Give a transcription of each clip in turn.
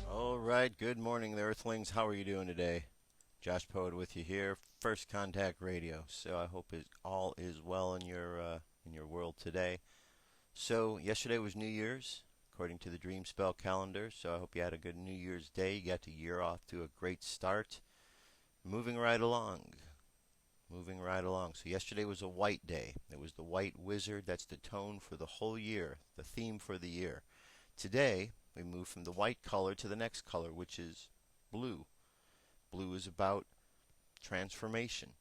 Alright, good morning, the Earthlings. How are you doing today? Josh Poet with you here, First Contact Radio. So I hope all is well in your world today. So yesterday was New Year's, according to the Dream Spell calendar. So I hope you had a good New Year's Day. You got the year off to a great start. Moving right along. So yesterday was a white day. It was the white wizard. That's the tone for the whole year, the theme for the year. Today, we move from the white color to the next color, which is blue. Blue is about transformation.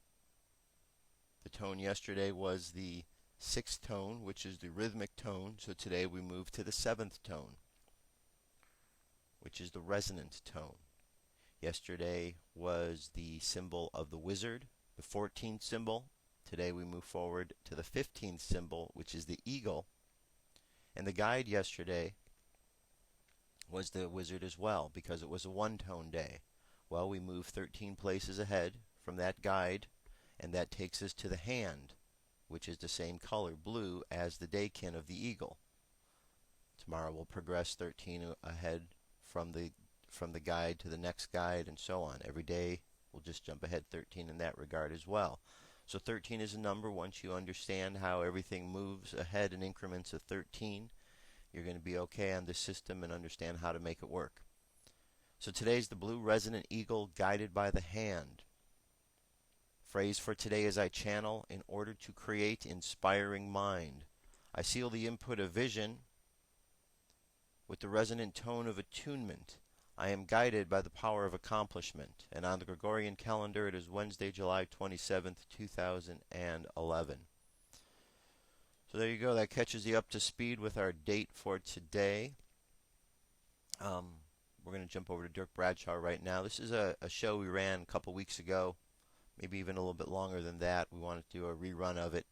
The tone yesterday was the sixth tone, which is the rhythmic tone. So today we move to the seventh tone, which is the resonant tone. Yesterday was the symbol of the wizard, the 14th symbol. Today we move forward to the 15th symbol, which is the eagle. And the guide yesterday was the wizard as well, because it was a one-tone day. Well, we move 13 places ahead from that guide, and that takes us to the hand, which is the same color, blue, as the daykin of the eagle. Tomorrow we'll progress 13 ahead from the guide to the next guide, and so on. Every day we'll just jump ahead 13 in that regard as well. So 13 is a number. Once you understand how everything moves ahead in increments of 13, you're going to be okay on this system and understand how to make it work. So today's the blue resonant eagle guided by the hand. Phrase for today is I channel in order to create inspiring mind. I seal the input of vision with the resonant tone of attunement. I am guided by the power of accomplishment. And on the Gregorian calendar it is Wednesday, July 27th, 2011. So there you go. That catches you up to speed with our date for today. We're going to jump over to Dirk Bradshaw right now. This is a show we ran a couple weeks ago, maybe even a little bit longer than that. We wanted to do a rerun of it.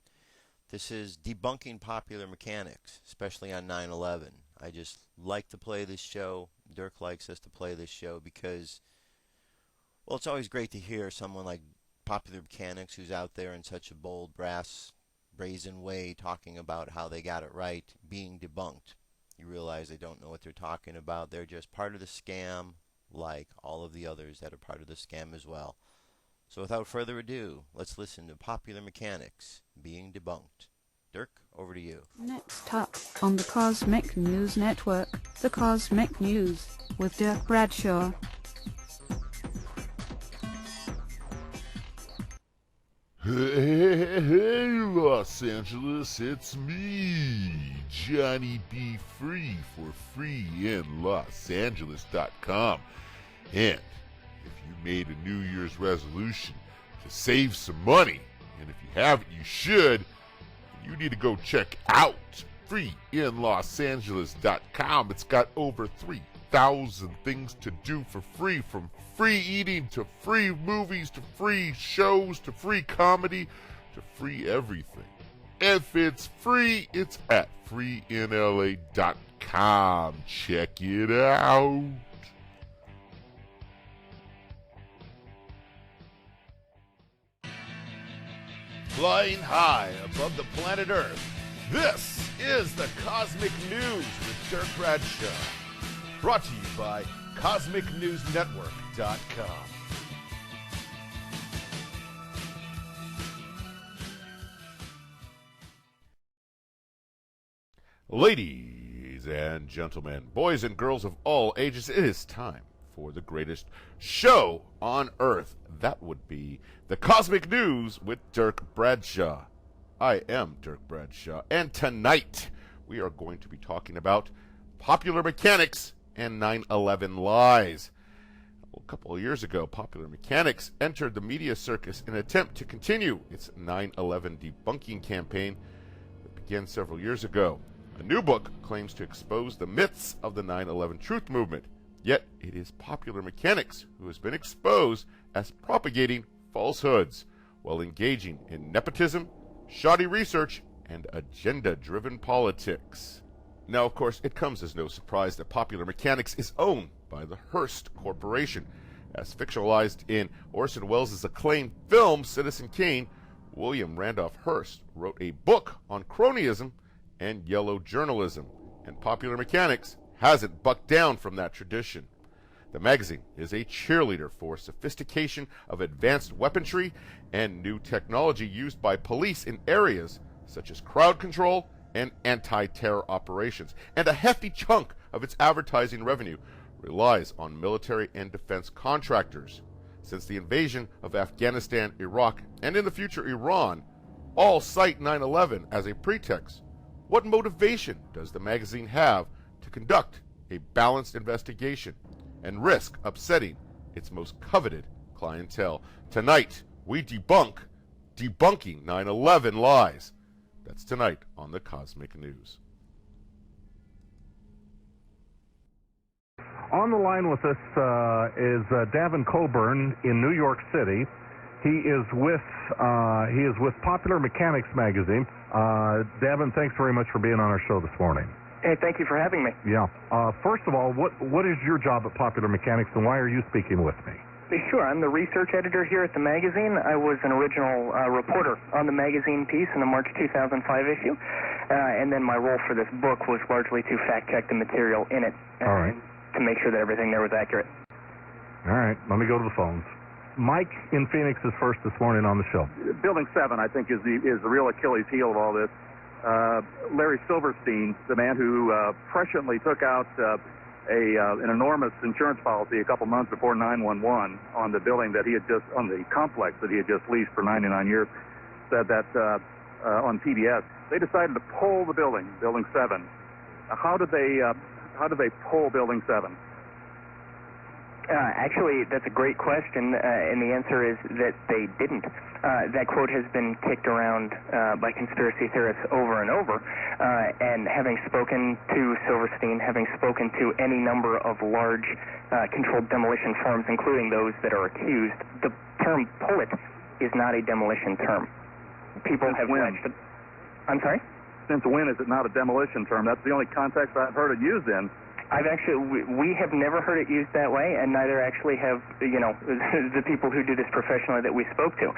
This is debunking popular mechanics, especially on 9/11. I just like to play this show. Dirk likes us to play this show because, well, it's always great to hear someone like Popular Mechanics who's out there in such a bold, brazen way talking about how they got it right being debunked. You realize they don't know what they're talking about. They're just part of the scam, like all of the others that are part of the scam as well. So without further ado, let's listen to Popular Mechanics being debunked. Dirk, over to you. Next up on the Cosmic News Network, the Cosmic News with Dirk Bradshaw. Hey, Los Angeles, it's me, Johnny B. Free for freeinlosangeles.com. And if you made a New Year's resolution to save some money, and if you haven't, you should, you need to go check out freeinlosangeles.com. It's got over 3,000 things to do for free, from free eating to free movies to free shows to free comedy to free everything. If it's free, it's at freeinla.com. Check it out. Flying high above the planet Earth, this is the Cosmic News with Dirk Bradshaw. Brought to you by CosmicNewsNetwork.com. Ladies and gentlemen, boys and girls of all ages, it is time for the greatest show on Earth. That would be the Cosmic News with Dirk Bradshaw. I am Dirk Bradshaw, and tonight we are going to be talking about popular mechanics and 9/11 lies. Well, a couple of years ago, Popular Mechanics entered the media circus in an attempt to continue its 9/11 debunking campaign that began several years ago. A new book claims to expose the myths of the 9/11 truth movement. Yet it is Popular Mechanics who has been exposed as propagating falsehoods while engaging in nepotism, shoddy research, and agenda-driven politics. Now, of course, it comes as no surprise that Popular Mechanics is owned by the Hearst Corporation. As fictionalized in Orson Welles' acclaimed film Citizen Kane, William Randolph Hearst wrote a book on cronyism and yellow journalism, and Popular Mechanics hasn't bucked down from that tradition. The magazine is a cheerleader for sophistication of advanced weaponry and new technology used by police in areas such as crowd control and anti-terror operations, and a hefty chunk of its advertising revenue relies on military and defense contractors. Since the invasion of Afghanistan, Iraq, and in the future Iran, all cite 9/11 as a pretext. What motivation does the magazine have to conduct a balanced investigation and risk upsetting its most coveted clientele? Tonight, we debunking 9/11 lies. That's tonight on the Cosmic News. On the line with us is Davin Coburn in New York City. He is with Popular Mechanics magazine. Davin, thanks very much for being on our show this morning. Hey, thank you for having me. Yeah. First of all, what is your job at Popular Mechanics, and why are you speaking with me? Sure, I'm the research editor here at the magazine. I was an original reporter on the magazine piece in the March 2005 issue, and then my role for this book was largely to fact-check the material in it. All right. To make sure that everything there was accurate. All right, let me go to the phones. Mike in Phoenix is first this morning on the show. Building 7, I think, is the real Achilles heel of all this. Larry Silverstein, the man who presciently took out an enormous insurance policy a couple months before 9/11 on the building that he had just, on the complex that he had just leased for 99 years, said that on PBS, they decided to pull the building 7. How did they pull Building 7? Actually, that's a great question, and the answer is that they didn't. That quote has been kicked around by conspiracy theorists over and over, and having spoken to Silverstein, having spoken to any number of large controlled demolition firms, including those that are accused, the term pull it is not a demolition term. People have alleged. I'm sorry? Since when is it not a demolition term? That's the only context I've heard it used in. We have never heard it used that way, and neither actually have, the people who do this professionally that we spoke to.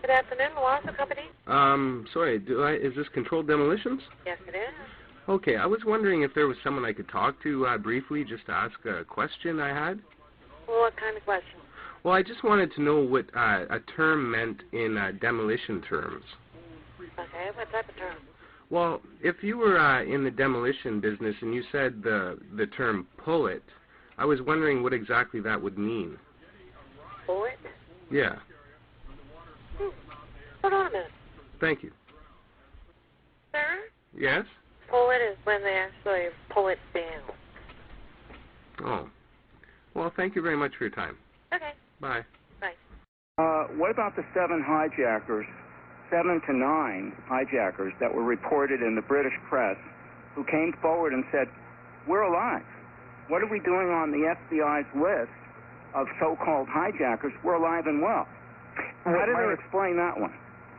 Good afternoon, Milwaukee Company. Sorry, is this Controlled Demolitions? Yes, it is. Okay, I was wondering if there was someone I could talk to briefly, just to ask a question I had. Well, what kind of question? Well, I just wanted to know what a term meant in demolition terms. Okay, what type of term? Well, if you were in the demolition business and you said the term pull it, I was wondering what exactly that would mean. Pull it? Yeah. Hold on a minute. Thank you. Sir? Yes? Pull it is when they actually pull it down. Oh. Well, thank you very much for your time. Okay. Bye. Bye. What about the 7 hijackers, 7 to 9 hijackers that were reported in the British press who came forward and said, we're alive. What are we doing on the FBI's list of so-called hijackers? We're alive and well. How did they explain that one?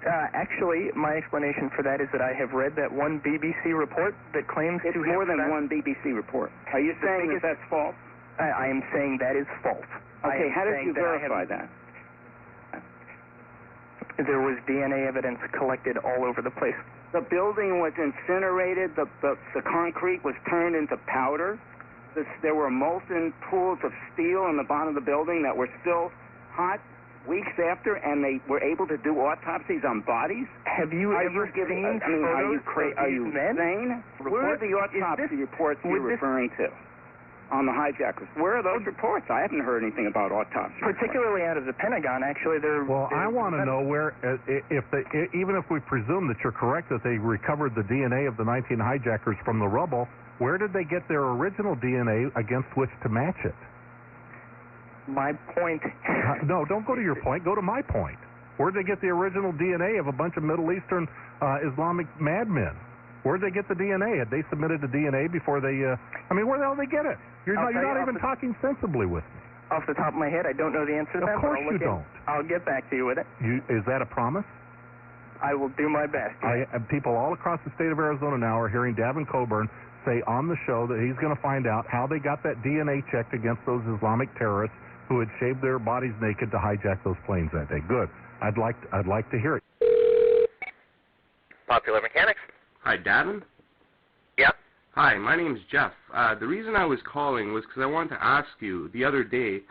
Actually, my explanation for that is that I have read that one BBC report that claims it's to more have than one BBC report. Are you saying that that's false? I am saying that is false. Okay, how did you verify that? There was DNA evidence collected all over the place. The building was incinerated. The concrete was turned into powder. There were molten pools of steel in the bottom of the building that were still hot weeks after, and they were able to do autopsies on bodies. Have you ever seen photos? Are you insane? Where are the autopsy reports you're referring to on the hijackers? Where are those reports? I haven't heard anything about autopsy. Particularly out of the Pentagon, actually. Well, I want to know where, even if we presume that you're correct that they recovered the DNA of the 19 hijackers from the rubble, where did they get their original DNA against which to match it? My point... No, don't go to your point. Go to my point. Where did they get the original DNA of a bunch of Middle Eastern Islamic madmen? Where'd they get the DNA? Had they submitted the DNA before they? I mean, where the hell did they get it? You're not even talking sensibly with me. Off the top of my head, I don't know the answer to that. Of course you don't. I'll get back to you with it. Is that a promise? I will do my best. People all across the state of Arizona now are hearing Davin Coburn say on the show that he's going to find out how they got that DNA checked against those Islamic terrorists who had shaved their bodies naked to hijack those planes that day. Good. I'd like to hear it. Popular Mechanics. Hi, Davin? Yeah? Hi, my name's Jeff. The reason I was calling was because I wanted to ask you, the other day,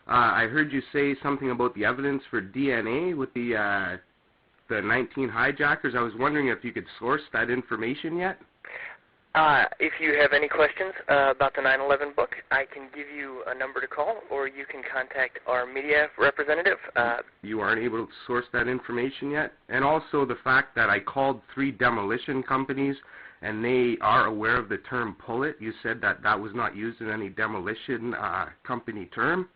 I heard you say something about the evidence for DNA with the 19 hijackers. I was wondering if you could source that information yet? If you have any questions about the 9/11 book, I can give you a number to call, or you can contact our media representative. You aren't able to source that information yet? And also the fact that I called 3 demolition companies, and they are aware of the term pullet. You said that that was not used in any demolition company term.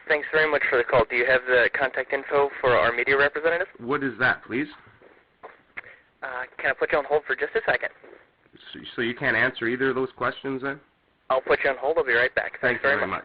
Thanks very much for the call. Do you have the contact info for our media representative? What is that, please? Can I put you on hold for just a second? So you can't answer either of those questions then? I'll put you on hold. I'll be right back. Thanks very much.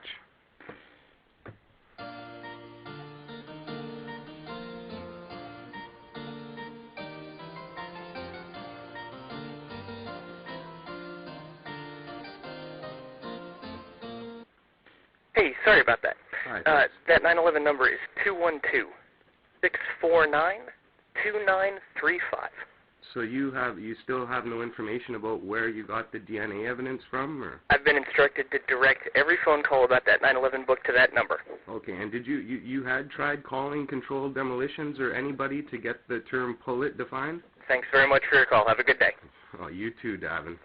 Hey, sorry about that. Hi, that 911 number is 212-649-2935. So you still have no information about where you got the DNA evidence from, or? I've been instructed to direct every phone call about that 911 book to that number. Okay, and did you had tried calling Controlled Demolitions or anybody to get the term pullet defined? Thanks very much for your call. Have a good day. Oh, you too, Davin.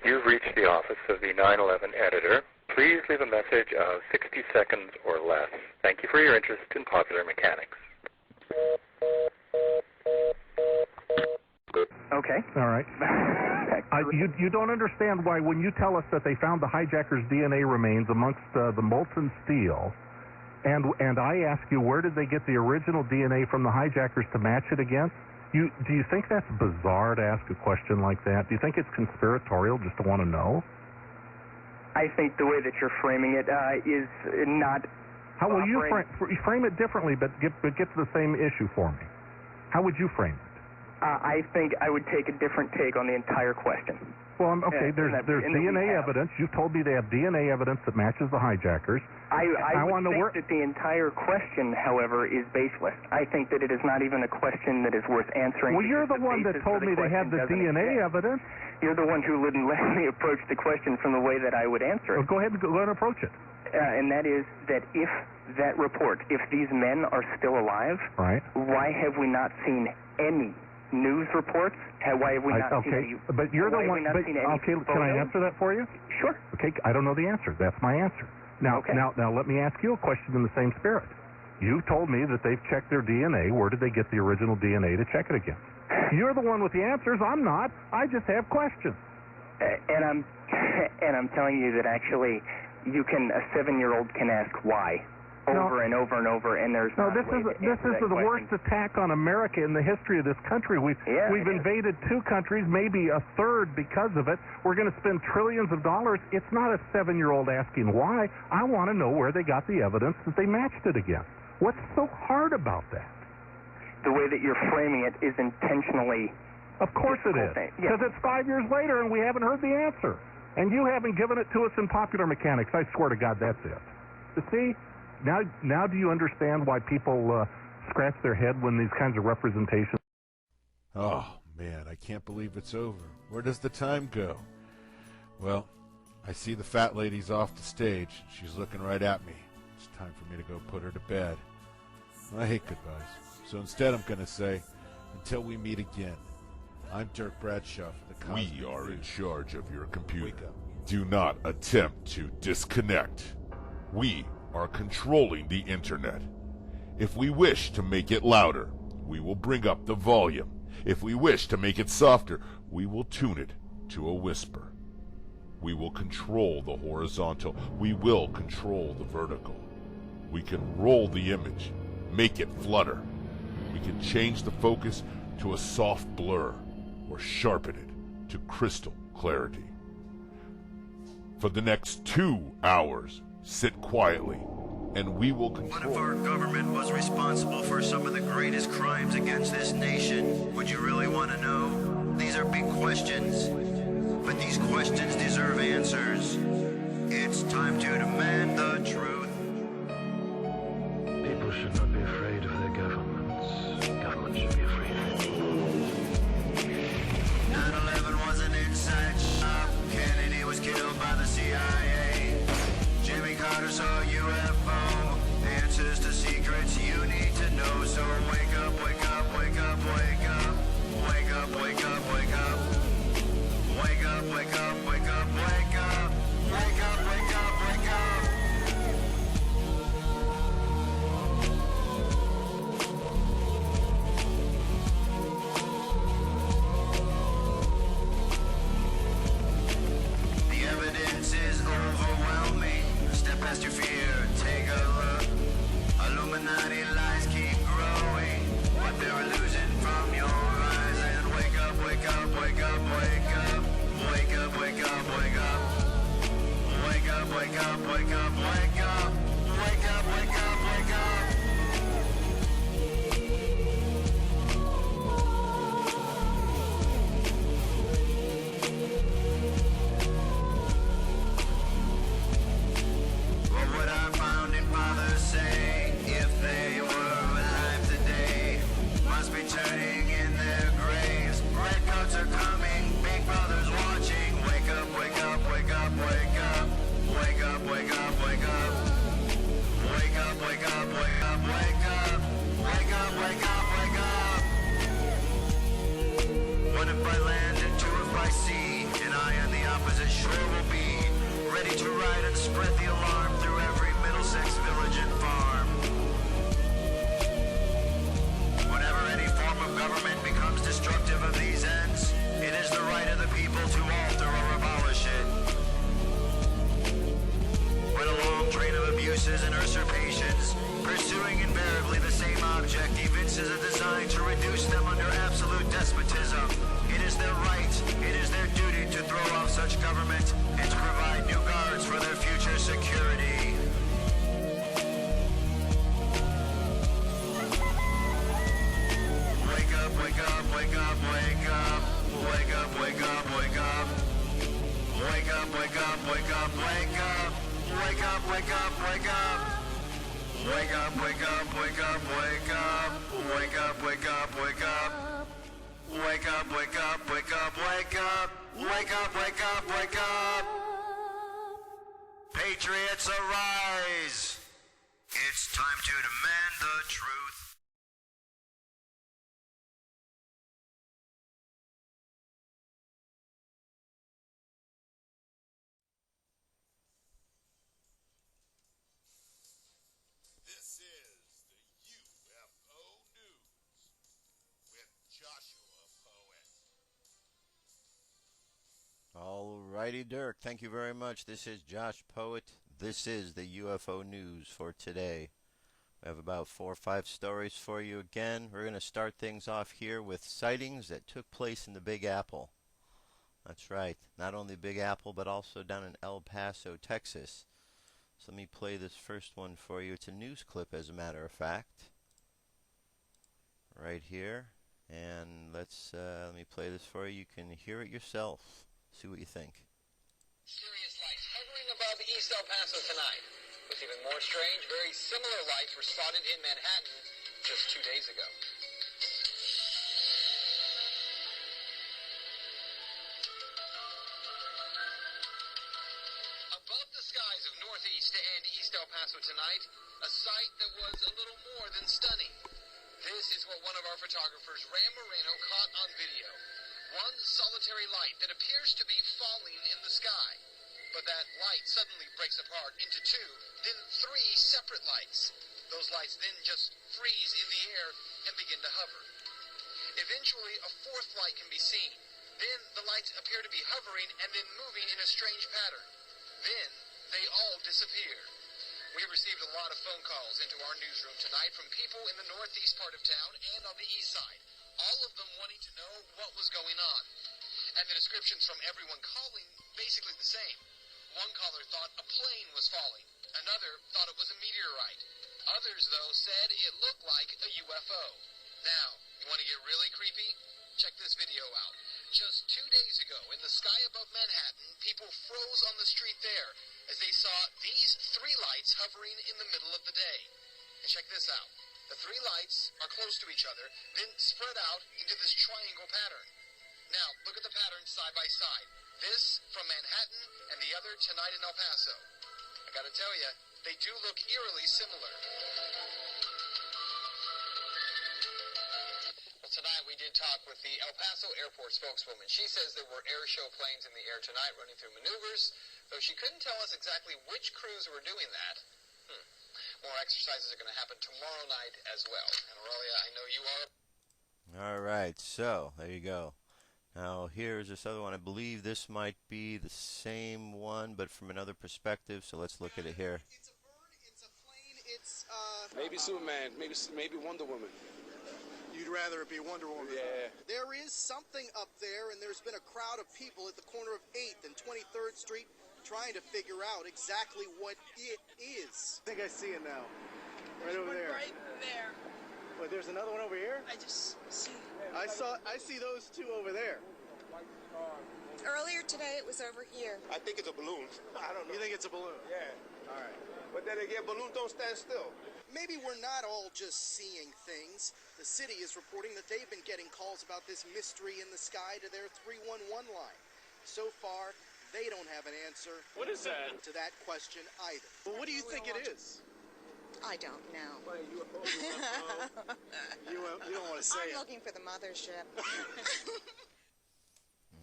You've reached the office of the 9/11 editor. Please leave a message of 60 seconds or less. Thank you for your interest in Popular Mechanics. Okay. All right. You don't understand why when you tell us that they found the hijackers' DNA remains amongst the molten steel, and I ask you where did they get the original DNA from the hijackers to match it against? Do you think that's bizarre to ask a question like that? Do you think it's conspiratorial just to want to know? I think the way that you're framing it is not. How will you frame it differently, but get to the same issue for me? How would you frame it? I think I would take a different take on the entire question. Well, okay, there's DNA evidence. You told me they have DNA evidence that matches the hijackers. I would think that the entire question, however, is baseless. I think that it is not even a question that is worth answering. Well, you're the one that told me they had the DNA evidence. You're the one who wouldn't let me approach the question from the way that I would answer it. Well, go ahead and approach it. And that is that if that report, if these men are still alive, right? Why have we not seen any news reports? Why have we not seen any? But you're the one. Okay, can I answer that for you? Sure. Okay, I don't know the answer. That's my answer. Now, now let me ask you a question in the same spirit. You told me that they've checked their DNA. Where did they get the original DNA to check it against? You're the one with the answers. I'm not. I just have questions. And I'm telling you that actually, a 7-year-old can ask why. Over and over and over, and there's this is the worst attack on America in the history of this country. We've invaded 2 countries, maybe a third because of it. We're going to spend trillions of dollars. It's not a 7-year-old asking why. I want to know where they got the evidence that they matched it against. What's so hard about that? The way that you're framing it is intentionally. Of course it is, because it's 5 years later and we haven't heard the answer, and you haven't given it to us in Popular Mechanics. I swear to God, that's it. You see. Now do you understand why people scratch their head when these kinds of representations? Oh, man, I can't believe it's over. Where does the time go? Well, I see the fat lady's off the stage. She's looking right at me. It's time for me to go put her to bed. I hate goodbyes. So instead I'm going to say, until we meet again, I'm Dirk Bradshaw for the Cosmic We are in News. charge of your computer. Wake up. Do not attempt to disconnect. We are controlling the internet. If we wish to make it louder, we will bring up the volume. If we wish to make it softer, we will tune it to a whisper. We will control the horizontal. We will control the vertical. We can roll the image, make it flutter. We can change the focus to a soft blur or sharpen it to crystal clarity. For the next 2 hours, sit quietly, and we will control. What if our government was responsible for some of the greatest crimes against this nation? Would you really want to know? These are big questions, but these questions deserve answers. It's time to demand the truth. People should not be afraid of their governments. Governments should be afraid of people. 9/11 was an inside job. Kennedy was killed by the CIA. Jimmy Carter saw a UFO. Answers to secrets you need to know. So wake up, wake up, wake up, wake up. Wake up, wake up, wake up. Wake up, wake up, wake up, wake up. Wake up, wake up, wake up. The evidence is overwhelming. Step past your fear, take a look. Illuminati lies keep growing. What they're losing from your eyes. And wake up, wake up, wake up, wake up. Wake up, wake up, wake up. Wake up, wake up, wake up, wake up. Wake up, wake up, wake up. What would our founding fathers say if they were alive today? Must be turning in their graves. Redcoats are coming, Big Brother's watching. Wake up, wake up, wake up, wake up. Wake up, wake up, wake up. Wake up, wake up, wake up, wake up. Wake up, wake up, wake up. One if by land and two if by sea, and I on the opposite shore will be ready to ride and spread the alarm through every Middlesex village and farm. Whenever any form of government becomes destructive of these ends, it is the right of the people to alter or abolish it. When a long train of abuses and usurpations, pursuing invariably the same object, evinces a design to reduce them under absolute despotism, it is their right, it is their duty to throw off such government and to provide new guards for their future security. Wake up, wake up, wake up, wake up. Wake up, wake up, wake up. Wake up, wake up, wake up, wake up. Wake up, wake up, wake up. Wake up, wake up, wake up, wake up. Wake up, wake up, wake up. Wake up, wake up, wake up, wake up. Wake up, wake up, wake up. Patriots arise. It's time to demand the truth. This is the UFO News with Joshua Poet. Alrighty, Dirk. Thank you very much. This is Josh Poet. This is the UFO News for today. We have about 4 or 5 stories for you again. We're going to start things off here with sightings that took place in the Big Apple. That's right. Not only Big Apple, but also down in El Paso, Texas. So let me play this first one for you. It's a news clip, as a matter of fact. Right here. And let me play this for you. You can hear it yourself. See what you think. Mysterious lights hovering above East El Paso tonight. What's even more strange, very similar lights were spotted in Manhattan just 2 days ago. Above the skies of Northeast and East El Paso tonight, a sight that was a little more than stunning. This is what one of our photographers, Ram Moreno, caught on video. One solitary light that appears to be falling in the sky. But that light suddenly breaks apart into 2, then 3 separate lights. Those lights then just freeze in the air and begin to hover. Eventually, a 4th light can be seen. Then the lights appear to be hovering and then moving in a strange pattern. Then they all disappear. We received a lot of phone calls into our newsroom tonight from people in the northeast part of town and on the east side, all of them wanting to know what was going on. And the descriptions from everyone calling basically the same. One caller thought a plane was falling. Another thought it was a meteorite. Others, though, said it looked like a UFO. Now, you want to get really creepy? Check this video out. Just 2 days ago, in the sky above Manhattan, people froze on the street there as they saw these 3 lights hovering in the middle of the day. And check this out. The 3 lights are close to each other, then spread out into this triangle pattern. Now, look at the patterns side by side. This from Manhattan and the other tonight in El Paso. I gotta tell you, they do look eerily similar. Well, tonight we did talk with the El Paso airport spokeswoman. She says there were air show planes in the air tonight running through maneuvers, though she couldn't tell us exactly which crews were doing that. More exercises are going to happen tomorrow night as well. And Aurelia, I know you are... All right, so there you go. Now here's this other one. I believe this might be the same one, but from another perspective. So let's look at it here. It's a bird, it's a plane, it's maybe Superman, maybe Wonder Woman. You'd rather it be Wonder Woman? Yeah. There is something up there, and there's been a crowd of people at the corner of 8th and 23rd Street trying to figure out exactly what it is. I think I see it now. Right over there. Right there. Wait, there's another one over here? I just see. I see those 2 over there. Earlier today, it was over here. I think it's a balloon. I don't know. You think it's a balloon? Yeah. All right. But then again, balloons don't stand still. Maybe we're not all just seeing things. The city is reporting that they've been getting calls about this mystery in the sky to their 311 line. So far, they don't have an answer. What is that? To that question either. Well, what do you think it is? I don't know. You don't want to say I'm looking for the mothership.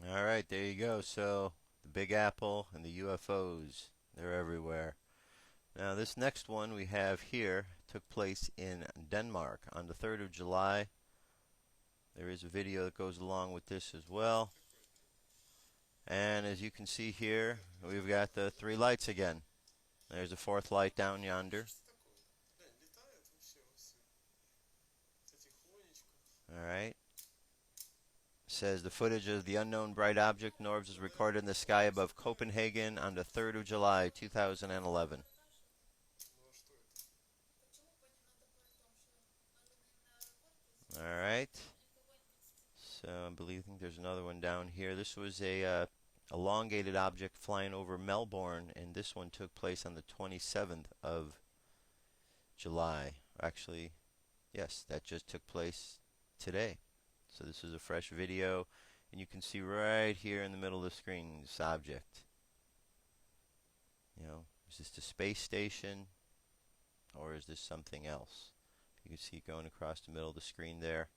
All right, there you go. So the Big Apple and the UFOs, they're everywhere. Now this next one we have here took place in Denmark on the 3rd of July. There is a video that goes along with this as well. And as you can see here, we've got the 3 lights again. There's a 4th light down yonder. Alright. Says the footage of the unknown bright object Norbs was recorded in the sky above Copenhagen on the 3rd of July 2011. Alright. So I think there's another one down here. This was a elongated object flying over Melbourne, and this one took place on the 27th of July. Actually, yes, that just took place today. So this is a fresh video, and you can see right here in the middle of the screen this object. You know, is this the space station, or is this something else? You can see it going across the middle of the screen there.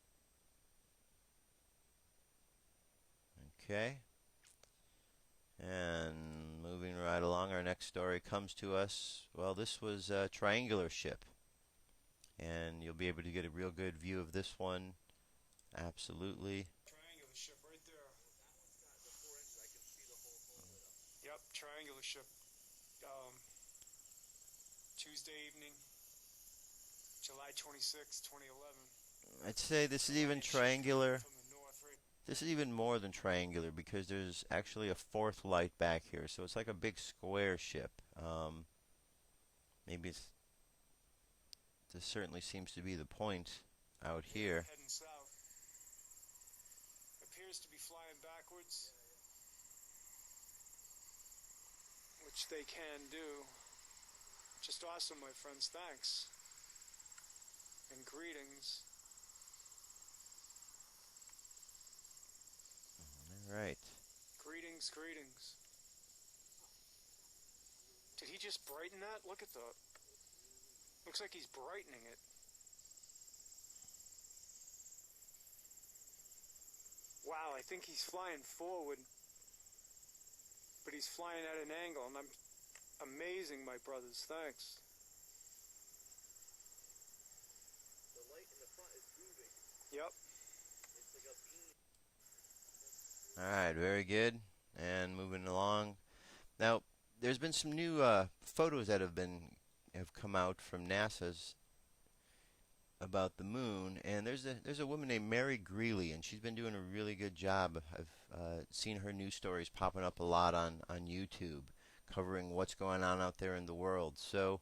Okay. And moving right along, our next story comes to us. Well, this was a triangular ship, and you'll be able to get a real good view of this one. Absolutely. Triangular ship right there. Yep, triangular ship. Tuesday evening, July 26, 2011. I'd say this is even triangular. This is even more than triangular because there's actually a 4th light back here. So it's like a big square ship. Maybe it's... This certainly seems to be the point out here. Heading south. Appears to be flying backwards, which they can do. Just awesome, my friends. Thanks. And greetings. All right. Greetings, greetings. Did he just brighten that? Look at that. Looks like he's brightening it. Wow, I think he's flying forward, but he's flying at an angle, and I'm amazing, my brothers. Thanks. The light in the front is moving. Yep. It's like a beam. All right, very good. And moving along. Now, there's been some new photos that have come out from NASA's about the moon, and there's a woman named Mary Greeley, and she's been doing a really good job. I've seen her news stories popping up a lot on YouTube, covering what's going on out there in the world. So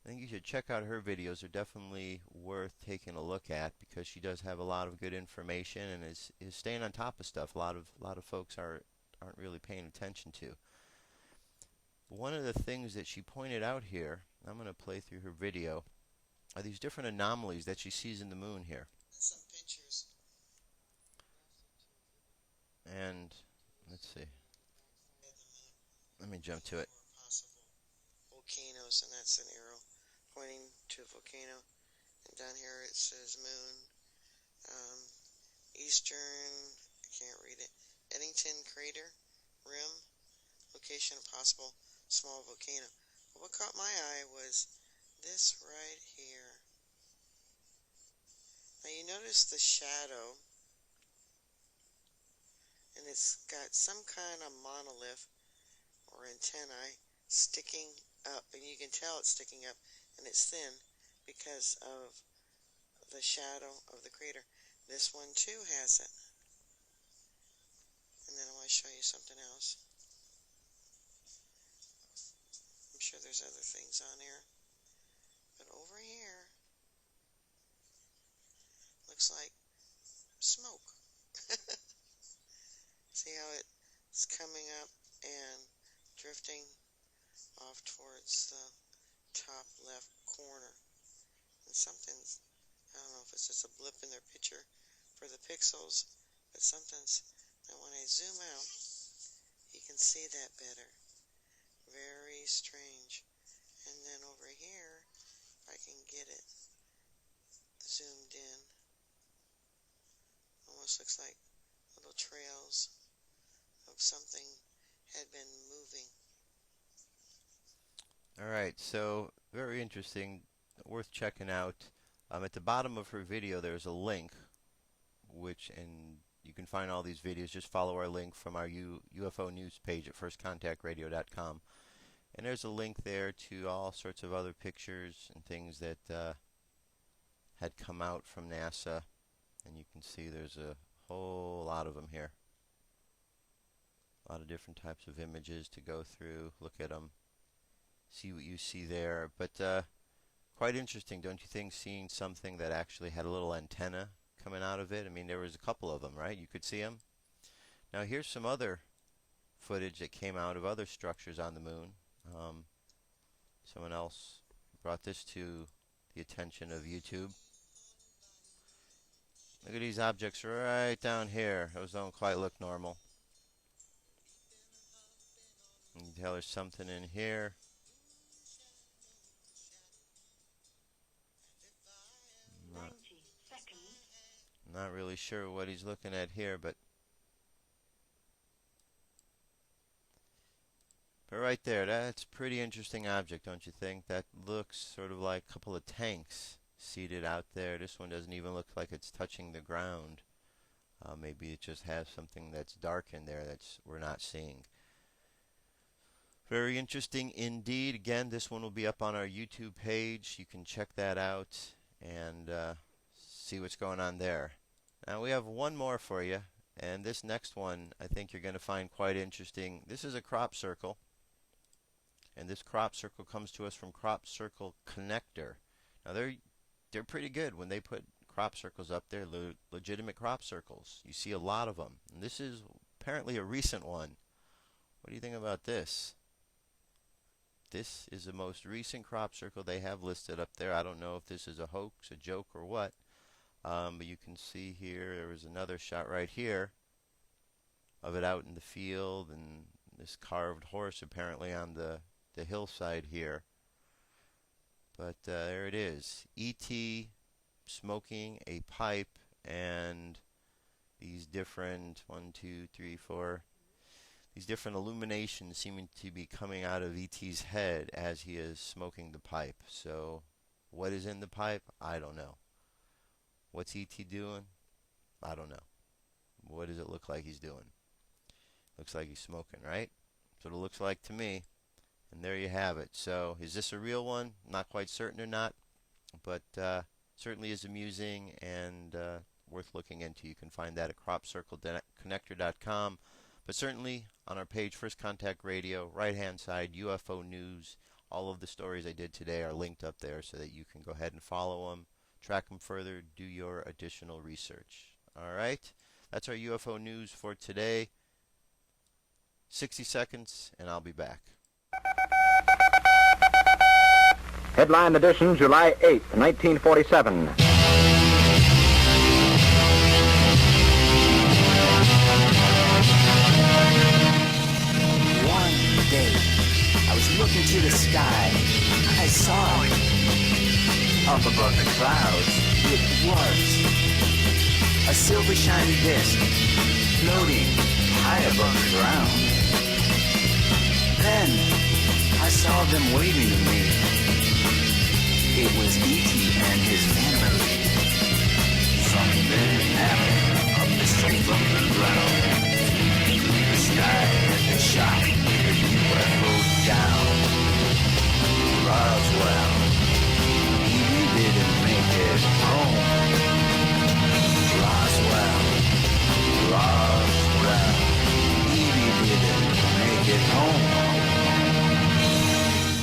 I think you should check out her videos. They're definitely worth taking a look at because she does have a lot of good information and is staying on top of stuff. A lot of folks aren't really paying attention to. One of the things that she pointed out here, I'm going to play through her video, are these different anomalies that she sees in the moon here. Some pictures. And let's see. Let me jump to it. Possible volcanoes, and that's an arrow pointing to a volcano. And down here it says moon. Eastern, I can't read it. Eddington crater, rim, location of possible small volcano. But what caught my eye was this right here. Now you notice the shadow, and it's got some kind of monolith or antennae sticking up, and you can tell it's sticking up, and it's thin because of the shadow of the crater. This one too has it. And then I want to show you something else. I'm sure there's other things on here. But over here, looks like smoke. See how it's coming up and drifting off towards the top left corner. And something's, I don't know if it's just a blip in their picture for the pixels, but something's, and when I zoom out, you can see that better. Very strange. And then over here, if I can get it zoomed in, almost looks like little trails of something had been moving. All right, so very interesting, worth checking out. At the bottom of her video, there's a link, and you can find all these videos. Just follow our link from our UFO news page at firstcontactradio.com. And there's a link there to all sorts of other pictures and things that had come out from NASA. And you can see there's a whole lot of them here. A lot of different types of images to go through, look at them, see what you see there. But quite interesting, don't you think, seeing something that actually had a little antenna coming out of it? I mean, there was a couple of them, right? You could see them. Now here's some other footage that came out of other structures on the moon. Someone else brought this to the attention of YouTube. Look at these objects right down here. Those don't quite look normal. You can tell there's something in here. Not really sure what he's looking at here, but right there, that's a pretty interesting object, don't you think? That looks sort of like a couple of tanks seated out there. This one doesn't even look like it's touching the ground. Maybe it just has something that's dark in there that's we're not seeing. Very interesting indeed. Again, this one will be up on our YouTube page. You can check that out and see what's going on there. Now we have one more for you, and this next one I think you're going to find quite interesting. This is a crop circle, and this crop circle comes to us from Crop Circle Connector. Now they're pretty good when they put crop circles up there, legitimate crop circles. You see a lot of them, and this is apparently a recent one. What do you think about this? This is the most recent crop circle they have listed up there. I don't know if this is a hoax, a joke, or what. But you can see here, there was another shot right here of it out in the field, and this carved horse apparently on the hillside here. But there it is. E.T. smoking a pipe, and these different, 1, 2, 3, 4, these different illuminations seeming to be coming out of E.T.'s head as he is smoking the pipe. So what is in the pipe? I don't know. What's E.T. doing? I don't know. What does it look like he's doing? Looks like he's smoking, right? That's what it looks like to me. And there you have it. So, is this a real one? Not quite certain or not, but certainly is amusing and worth looking into. You can find that at cropcircleconnector.com, but certainly on our page, First Contact Radio, right-hand side, UFO News. All of the stories I did today are linked up there so that you can go ahead and follow them, track them further, do your additional research. All right? That's our UFO News for today. 60 seconds, and I'll be back. Headline edition, July 8th, 1947. One day, I was looking to the sky. I saw it. Up above the clouds, it was a silver shiny disc floating high above the ground. Then I saw them waving to me. It was E.T. and his family. Something happened, a mystery from the ground. The sky had shot the UFO down. Roswell, he didn't make it home. Roswell, he didn't make it home.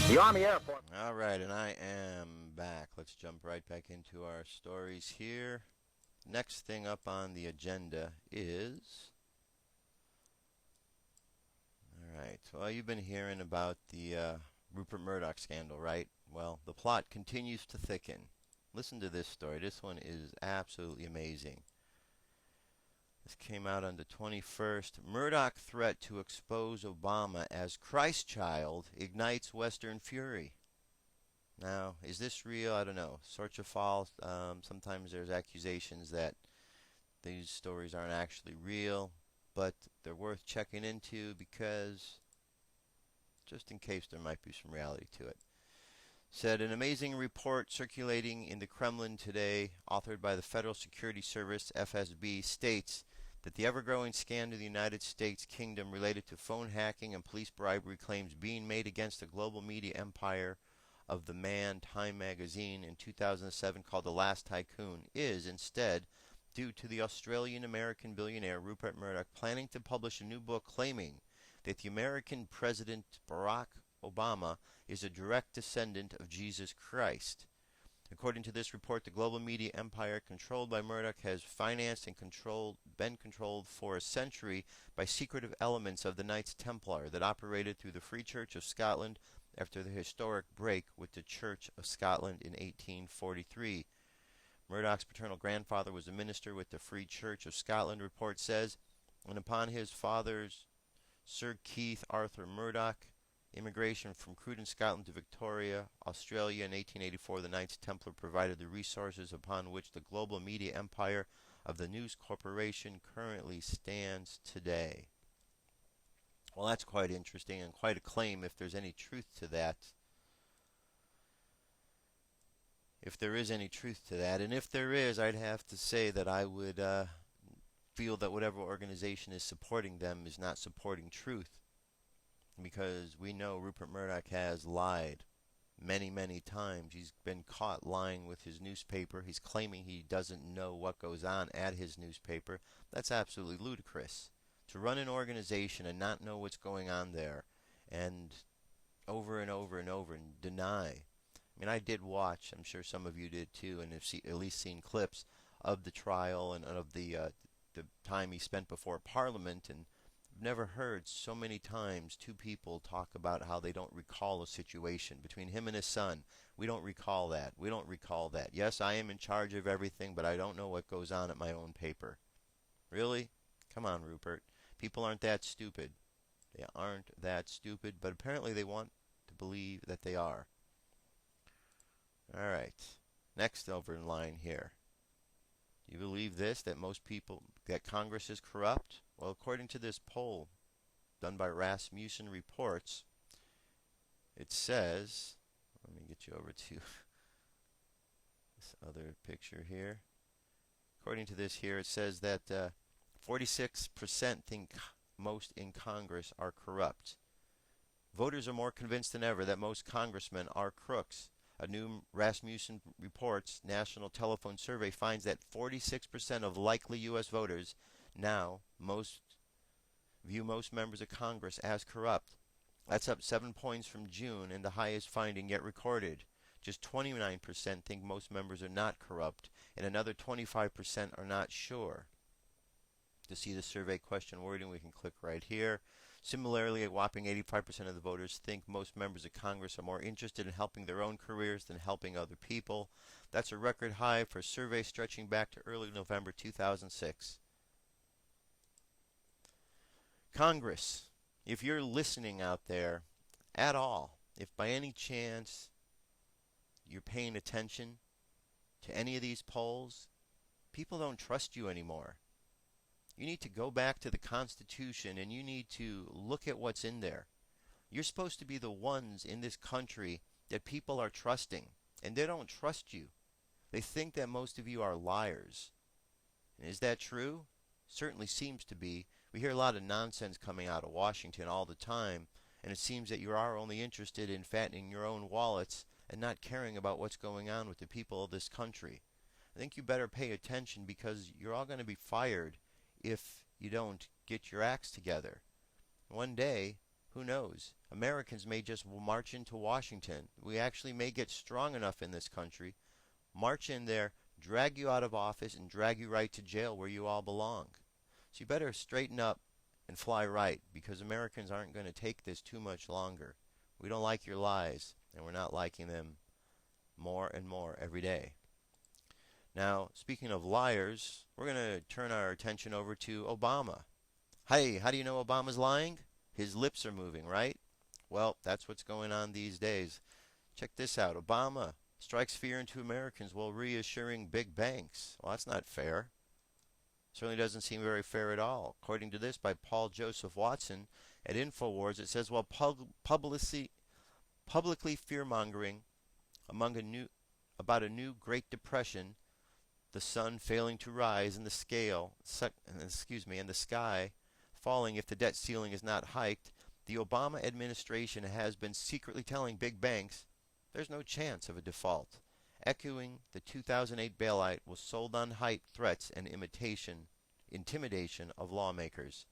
The Army Air Force. All right, and I am back. Let's jump right back into our stories here. Next thing up on the agenda is... All right, well, you've been hearing about the Rupert Murdoch scandal, right? Well, the plot continues to thicken. Listen to this story. This one is absolutely amazing. This came out on the 21st. Murdoch threat to expose Obama as Christ child ignites Western fury. Now, is this real? I don't know. Search or false. Sometimes there's accusations that these stories aren't actually real, but they're worth checking into because just in case there might be some reality to it. Said an amazing report circulating in the Kremlin today, authored by the Federal Security Service, FSB, states that the ever-growing scandal of the United States kingdom related to phone hacking and police bribery claims being made against the global media empire of the man Time magazine in 2007 called The Last Tycoon is instead due to the Australian-American billionaire Rupert Murdoch planning to publish a new book claiming that the American President Barack Obama is a direct descendant of Jesus Christ. According to this report, the global media empire controlled by Murdoch has financed and been controlled for a century by secretive elements of the Knights Templar that operated through the Free Church of Scotland after the historic break with the Church of Scotland in 1843. Murdoch's paternal grandfather was a minister with the Free Church of Scotland, report says, and upon his father's Sir Keith Arthur Murdoch immigration from Cruden, Scotland to Victoria, Australia in 1884, the Knights Templar provided the resources upon which the global media empire of the News Corporation currently stands today. Well, that's quite interesting and quite a claim if there's any truth to that. If there is any truth to that, and if there is, I'd have to say that I would feel that whatever organization is supporting them is not supporting truth. Because we know Rupert Murdoch has lied many, many times. He's been caught lying with his newspaper. He's claiming he doesn't know what goes on at his newspaper. That's absolutely ludicrous. To run an organization and not know what's going on there and over and over and over and deny. I mean, I did watch, I'm sure some of you did too, and have at least seen clips of the trial and of the time he spent before Parliament, and never heard so many times two people talk about how they don't recall a situation between him and his son. We don't recall that. We don't recall that. Yes, I am in charge of everything, but I don't know what goes on at my own paper. Really? Come on, Rupert. People aren't that stupid. They aren't that stupid, but apparently they want to believe that they are. All right. Next over in line here. Do you believe this, that most people, that Congress is corrupt? Well, according to this poll done by Rasmussen Reports, it says, let me get you over to this other picture here. According to this here, it says that 46% think most in Congress are corrupt. Voters are more convinced than ever that most congressmen are crooks. A new Rasmussen Reports National Telephone Survey finds that 46% of likely U.S. voters now view most members of Congress as corrupt. That's up 7 points from June and the highest finding yet recorded. Just 29% think most members are not corrupt, and another 25% are not sure. To see the survey question wording, we can click right here. Similarly, a whopping 85% of the voters think most members of Congress are more interested in helping their own careers than helping other people. That's a record high for a survey stretching back to early November 2006. Congress, if you're listening out there at all, if by any chance you're paying attention to any of these polls, people don't trust you anymore. You need to go back to the Constitution and you need to look at what's in there. You're supposed to be the ones in this country that people are trusting, and they don't trust you. They think that most of you are liars. And is that true? Certainly seems to be. We hear a lot of nonsense coming out of Washington all the time, and it seems that you are only interested in fattening your own wallets and not caring about what's going on with the people of this country. I think you better pay attention, because you're all going to be fired if you don't get your acts together. One day, who knows, Americans may just march into Washington. We actually may get strong enough in this country, march in there, drag you out of office, and drag you right to jail where you all belong. So you better straighten up and fly right, because Americans aren't going to take this too much longer. We don't like your lies, and we're not liking them more and more every day. Now, speaking of liars, we're going to turn our attention over to Obama. Hey, how do you know Obama's lying? His lips are moving, right? Well, that's what's going on these days. Check this out. Obama strikes fear into Americans while reassuring big banks. Well, that's not fair. Certainly doesn't seem very fair at all. According to this by Paul Joseph Watson at InfoWars, it says, while publicly fear-mongering about a new Great Depression, the sun failing to rise, and the sky falling if the debt ceiling is not hiked, the Obama administration has been secretly telling big banks there's no chance of a default, echoing the 2008 bailout was sold on hype, threats, and intimidation of lawmakers.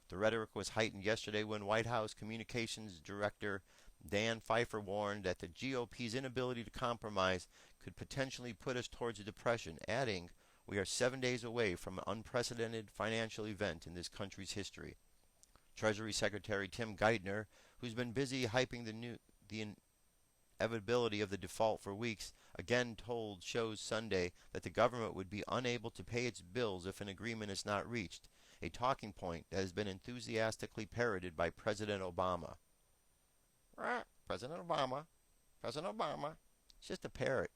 The rhetoric was heightened yesterday when White House Communications Director Dan Pfeiffer warned that the GOP's inability to compromise could potentially put us towards a depression, adding, "We are 7 days away from an unprecedented financial event in this country's history." Treasury Secretary Tim Geithner, who's been busy hyping the inevitability of the default for weeks, again told shows Sunday that the government would be unable to pay its bills if an agreement is not reached, a talking point that has been enthusiastically parroted by President Obama. President Obama. It's just a parrot.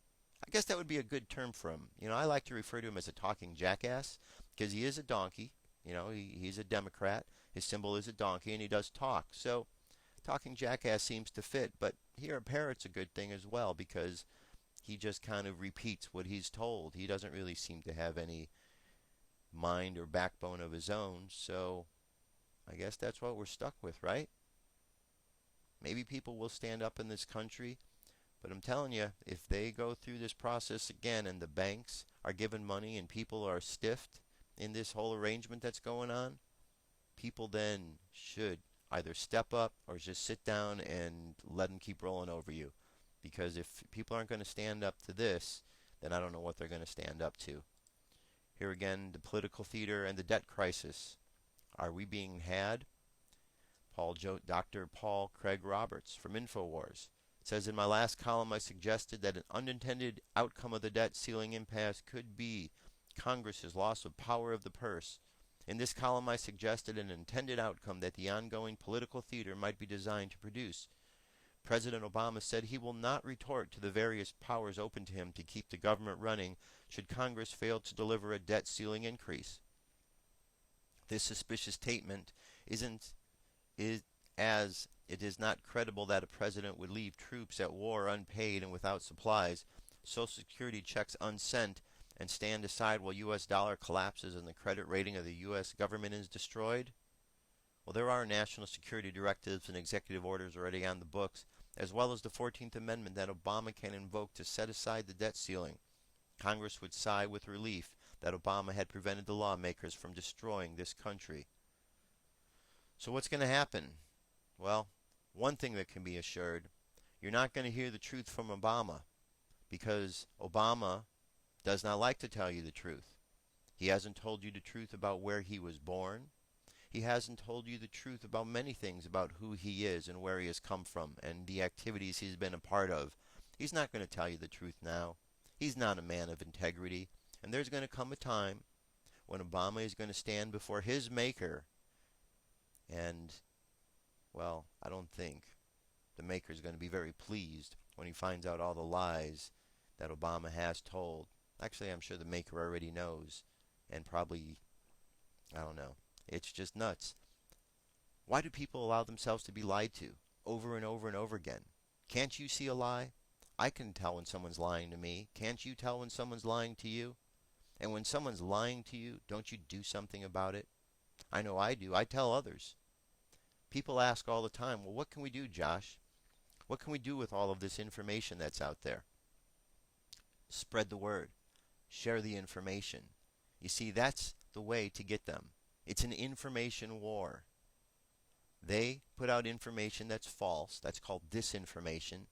I guess that would be a good term for him. You know, I like to refer to him as a talking jackass, because he is a donkey. You know, he's a Democrat. His symbol is a donkey, and he does talk. So, talking jackass seems to fit. But here, a parrot's a good thing as well, because he just kind of repeats what he's told. He doesn't really seem to have any mind or backbone of his own. So, I guess that's what we're stuck with, right? Maybe people will stand up in this country. But I'm telling you, if they go through this process again and the banks are given money and people are stiffed in this whole arrangement that's going on, people then should either step up or just sit down and let them keep rolling over you. Because if people aren't going to stand up to this, then I don't know what they're going to stand up to. Here again, the political theater and the debt crisis. Are we being had? Dr. Paul Craig Roberts from InfoWars says, in my last column I suggested that an unintended outcome of the debt ceiling impasse could be Congress's loss of power of the purse. In this column I suggested an intended outcome that the ongoing political theater might be designed to produce. President Obama said he will not retort to the various powers open to him to keep the government running should Congress fail to deliver a debt ceiling increase. This suspicious statement as it is not credible that a president would leave troops at war unpaid and without supplies, Social Security checks unsent, and stand aside while U.S. dollar collapses and the credit rating of the U.S. government is destroyed. Well, there are national security directives and executive orders already on the books, as well as the 14th Amendment that Obama can invoke to set aside the debt ceiling. Congress would sigh with relief that Obama had prevented the lawmakers from destroying this country. So what's going to happen? Well, one thing that can be assured, you're not going to hear the truth from Obama, because Obama does not like to tell you the truth. He hasn't told you the truth about where he was born. He hasn't told you the truth about many things about who he is and where he has come from and the activities he's been a part of. He's not going to tell you the truth now. He's not a man of integrity. And there's going to come a time when Obama is going to stand before his maker. And, well, I don't think the maker is going to be very pleased when he finds out all the lies that Obama has told. Actually, I'm sure the maker already knows. And probably, I don't know. It's just nuts. Why do people allow themselves to be lied to over and over and over again? Can't you see a lie? I can tell when someone's lying to me. Can't you tell when someone's lying to you? And when someone's lying to you, don't you do something about it? I know I do. I tell others. People ask all the time, well, what can we do, Josh? What can we do with all of this information that's out there? Spread the word. Share the information. You see, that's the way to get them. It's an information war. They put out information that's false. That's called disinformation.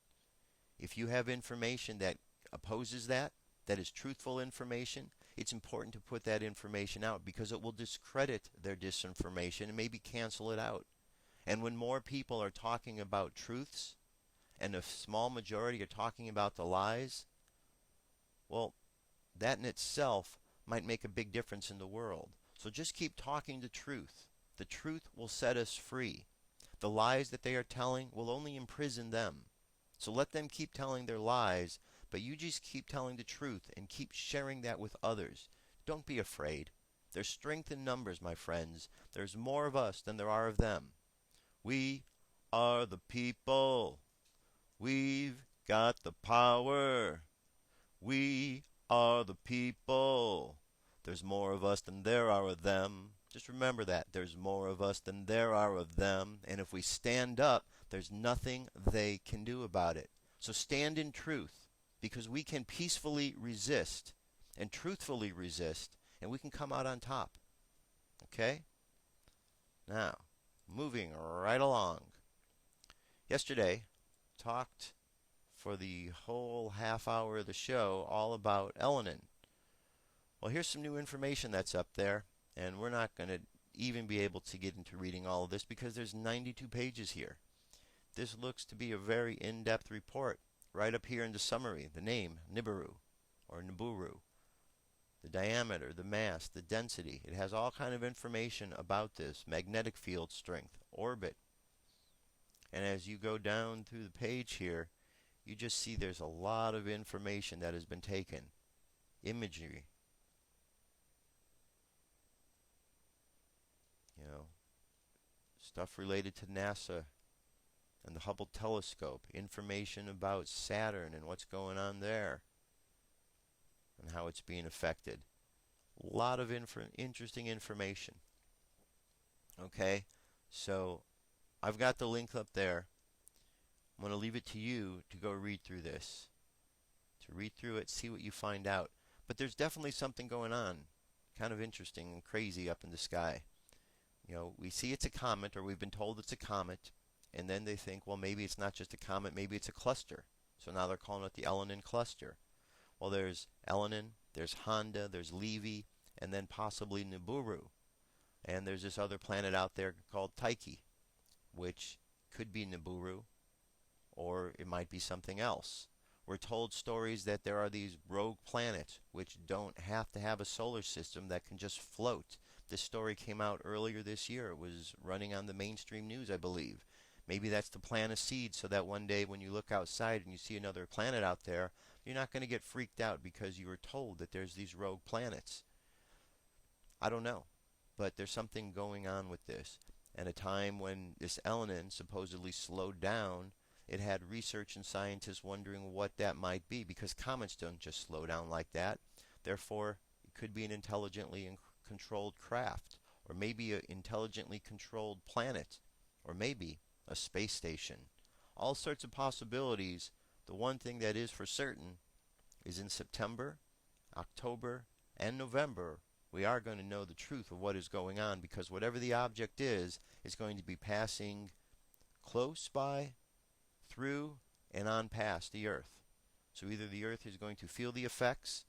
If you have information that opposes that is truthful information, it's important to put that information out because it will discredit their disinformation and maybe cancel it out. And when more people are talking about truths and a small majority are talking about the lies, well, that in itself might make a big difference in the world. So just keep talking the truth. The truth will set us free. The lies that they are telling will only imprison them. So let them keep telling their lies, but you just keep telling the truth and keep sharing that with others. Don't be afraid. There's strength in numbers, my friends. There's more of us than there are of them. We are the people. We've got the power. We are the people. There's more of us than there are of them. Just remember that. There's more of us than there are of them. And if we stand up, there's nothing they can do about it. So stand in truth, because we can peacefully resist and truthfully resist, and we can come out on top. Okay? Now, moving right along. Yesterday, talked for the whole half hour of the show all about Elenin. Well, here's some new information that's up there, and we're not going to even be able to get into reading all of this because there's 92 pages here. This looks to be a very in-depth report. Right up here in the summary, the name, Nibiru, or Nibiru, the diameter, the mass, the density. It has all kind of information about this, magnetic field strength, orbit. And as you go down through the page here, you just see there's a lot of information that has been taken. Imagery. You know, stuff related to NASA and the Hubble telescope, information about Saturn and what's going on there and how it's being affected. A lot of interesting information. Okay, so I've got the link up there. I'm going to leave it to you to go read through this. To read through it, see what you find out. But there's definitely something going on, kind of interesting and crazy up in the sky. You know, we see it's a comet, or we've been told it's a comet, and then they think, well, maybe it's not just a comet, maybe it's a cluster. So now they're calling it the Elenin cluster. Well, there's Elenin, there's Honda, there's Levy, and then possibly Nibiru. And there's this other planet out there called Tyche, which could be Nibiru, or it might be something else. We're told stories that there are these rogue planets which don't have to have a solar system, that can just float. This story came out earlier this year. It was running on the mainstream news, I believe. Maybe that's to plant a seed so that one day when you look outside and you see another planet out there, you're not going to get freaked out because you were told that there's these rogue planets. I don't know, but there's something going on with this. At a time when this Elenin supposedly slowed down, it had research and scientists wondering what that might be, because comets don't just slow down like that. Therefore, it could be an intelligently controlled craft. or maybe an intelligently controlled planet, or maybe a space station. All sorts of possibilities. The one thing that is for certain is in September, October, and November, we are going to know the truth of what is going on, because whatever the object is going to be passing close by, through, and on past the Earth. So either the Earth is going to feel the effects,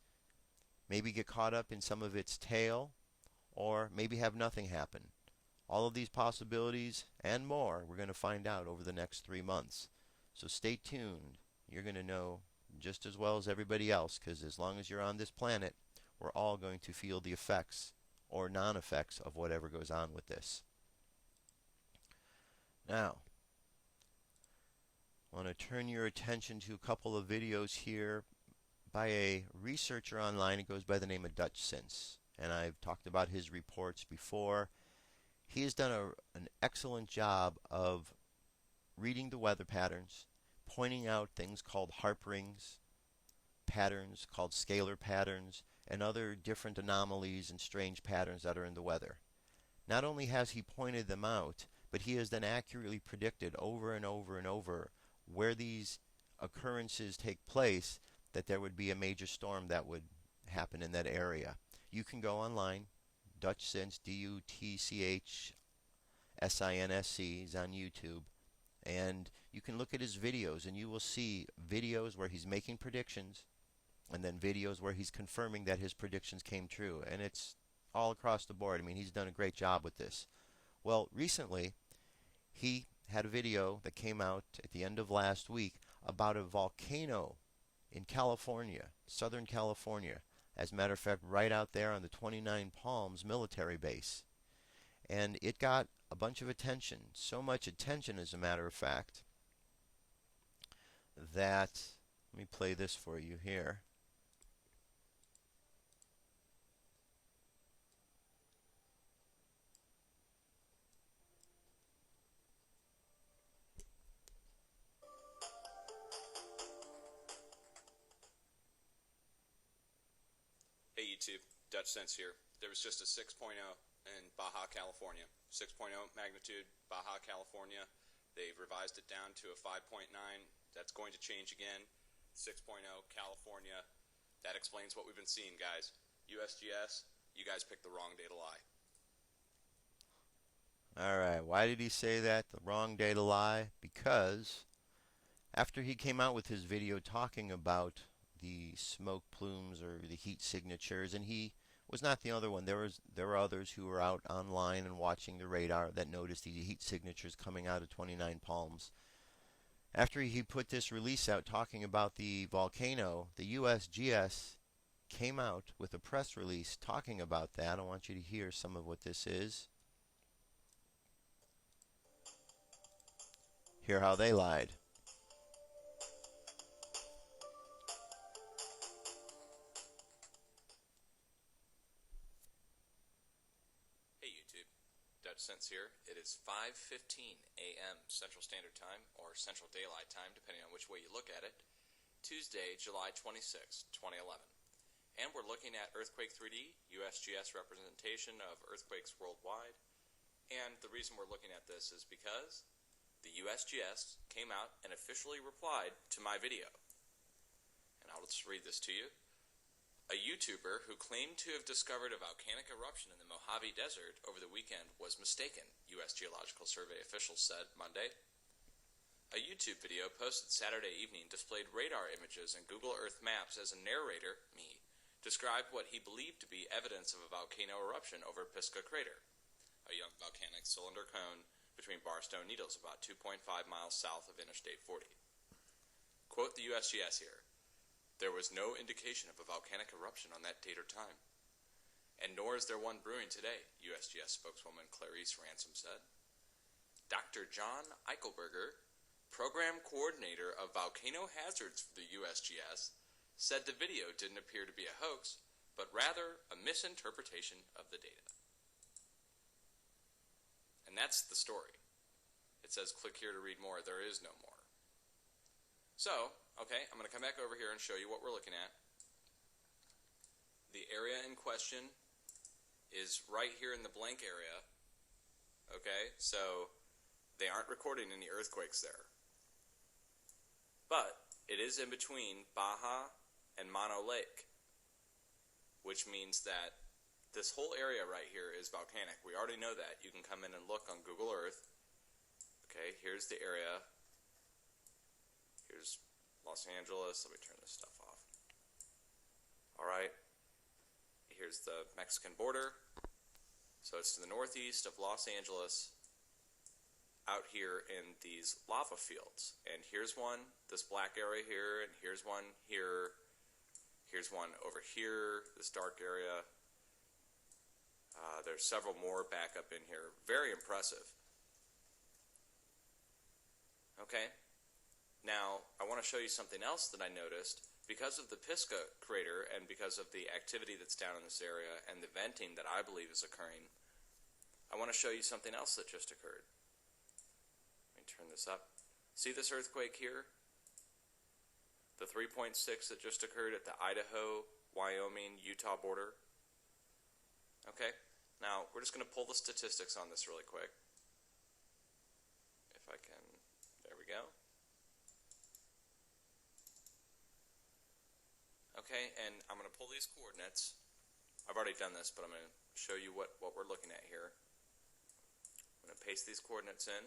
maybe get caught up in some of its tail, or maybe have nothing happen. All of these possibilities and more we're going to find out over the next 3 months. So stay tuned. You're going to know just as well as everybody else, because as long as you're on this planet, we're all going to feel the effects or non-effects of whatever goes on with this. Now, I want to turn your attention to a couple of videos here by a researcher online. It goes by the name of Dutch Sense, and I've talked about his reports before. He has done an excellent job of reading the weather patterns, pointing out things called HARP rings, patterns called scalar patterns, and other different anomalies and strange patterns that are in the weather. Not only has he pointed them out, but he has then accurately predicted over and over and over where these occurrences take place, that there would be a major storm that would happen in that area. You can go online, Dutch Sense, DUTCHSINSC, is on YouTube, and you can look at his videos, and you will see videos where he's making predictions, and then videos where he's confirming that his predictions came true. And it's all across the board. I mean, he's done a great job with this. Well, recently, he had a video that came out at the end of last week about a volcano in California, Southern California. As a matter of fact, right out there on the 29 Palms military base. And it got a bunch of attention. So much attention, as a matter of fact, that, let me play this for you here. Hey YouTube, Dutch Sense here. There was just a 6.0 in Baja, California. 6.0 magnitude, Baja, California. They've revised it down to a 5.9. That's going to change again. 6.0 California. That explains what we've been seeing, guys. USGS, you guys picked the wrong day to lie. Alright, why did he say that? The wrong day to lie? Because after he came out with his video talking about the smoke plumes or the heat signatures, and he was not the other one. There were others who were out online and watching the radar that noticed these heat signatures coming out of 29 Palms. After he put this release out talking about the volcano, the USGS came out with a press release talking about that. I want you to hear some of what this is. Hear how they lied. Sense here. It is 5:15 a.m. Central Standard Time, or Central Daylight Time, depending on which way you look at it, Tuesday, July 26, 2011. And we're looking at Earthquake 3D, USGS representation of earthquakes worldwide. And the reason we're looking at this is because the USGS came out and officially replied to my video. And I'll just read this to you. A YouTuber who claimed to have discovered a volcanic eruption in the Mojave Desert over the weekend was mistaken, U.S. Geological Survey officials said Monday. A YouTube video posted Saturday evening displayed radar images and Google Earth maps as a narrator, me, described what he believed to be evidence of a volcano eruption over Pisgah Crater, a young volcanic cylinder cone between Barstow Needles about 2.5 miles south of Interstate 40. Quote the USGS here. There was no indication of a volcanic eruption on that date or time. And nor is there one brewing today, USGS spokeswoman Clarice Ransom said. Dr. John Eichelberger, program coordinator of volcano hazards for the USGS, said the video didn't appear to be a hoax, but rather a misinterpretation of the data. And that's the story. It says click here to read more. There is no more. So, okay, I'm going to come back over here and show you what we're looking at. The area in question is right here in the blank area. Okay, so they aren't recording any earthquakes there. But it is in between Baja and Mono Lake, which means that this whole area right here is volcanic. We already know that. You can come in and look on Google Earth. Okay, here's the area. Here's Los Angeles. Let me turn this stuff off. All right. Here's the Mexican border. So it's to the northeast of Los Angeles, out here in these lava fields. And here's one, this black area here, and here's one here. Here's one over here, this dark area. There's several more back up in here. Very impressive. Okay. Now, I want to show you something else that I noticed. Because of the Pisca crater and because of the activity that's down in this area and the venting that I believe is occurring, I want to show you something else that just occurred. Let me turn this up. See this earthquake here? The 3.6 that just occurred at the Idaho, Wyoming, Utah border. Okay, now we're just going to pull the statistics on this really quick. If I can, there we go. Okay, and I'm going to pull these coordinates. I've already done this, but I'm going to show you what we're looking at here. I'm going to paste these coordinates in.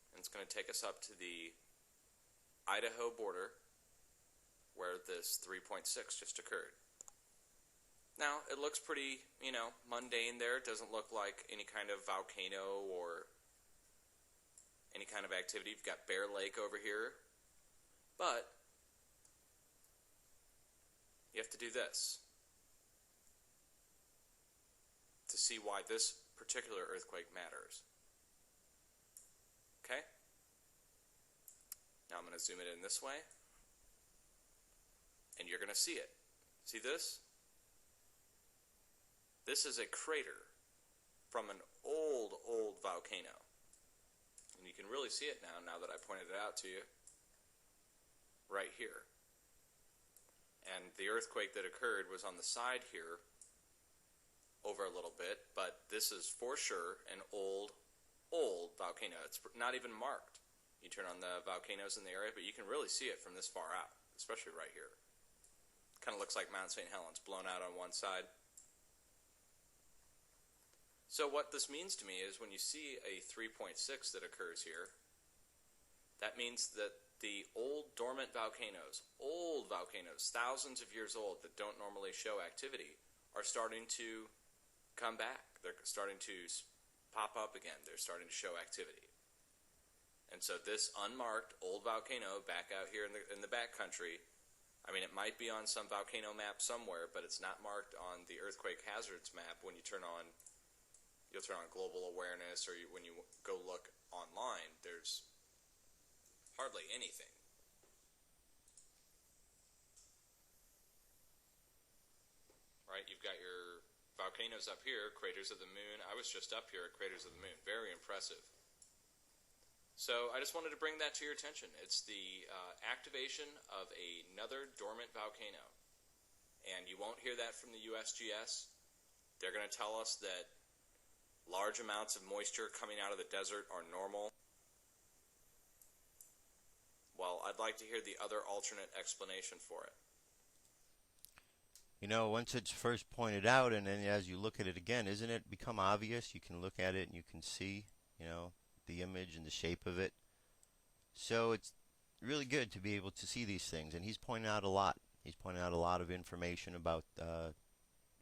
And it's going to take us up to the Idaho border where this 3.6 just occurred. Now, it looks pretty, mundane there. It doesn't look like any kind of volcano or any kind of activity. You've got Bear Lake over here. But you have to do this to see why this particular earthquake matters. Okay? Now I'm going to zoom it in this way, and you're going to see it. See this? This is a crater from an old volcano. And you can really see it now that I pointed it out to you. Right here. And the earthquake that occurred was on the side here over a little bit, but this is for sure an old volcano. It's not even marked. You turn on the volcanoes in the area, but you can really see it from this far out, especially right here. Kind of looks like Mount St. Helens blown out on one side. So what this means to me is when you see a 3.6 that occurs here, that means that the old dormant volcanoes, thousands of years old that don't normally show activity, are starting to come back. They're starting to pop up again. They're starting to show activity. And so this unmarked old volcano back out here in the backcountry, I mean, it might be on some volcano map somewhere, but it's not marked on the earthquake hazards map when you'll turn on global awareness, or when you go look online, there's hardly anything. Right, you've got your volcanoes up here, craters of the moon. I was just up here at craters of the moon. Very impressive. So I just wanted to bring that to your attention. It's the activation of another dormant volcano. And you won't hear that from the USGS. They're going to tell us that large amounts of moisture coming out of the desert are normal. Well, I'd like to hear the other alternate explanation for it. Once it's first pointed out, and then as you look at it again, isn't it become obvious? You can look at it and you can see, the image and the shape of it. So it's really good to be able to see these things, and he's pointing out a lot. He's pointing out a lot of information about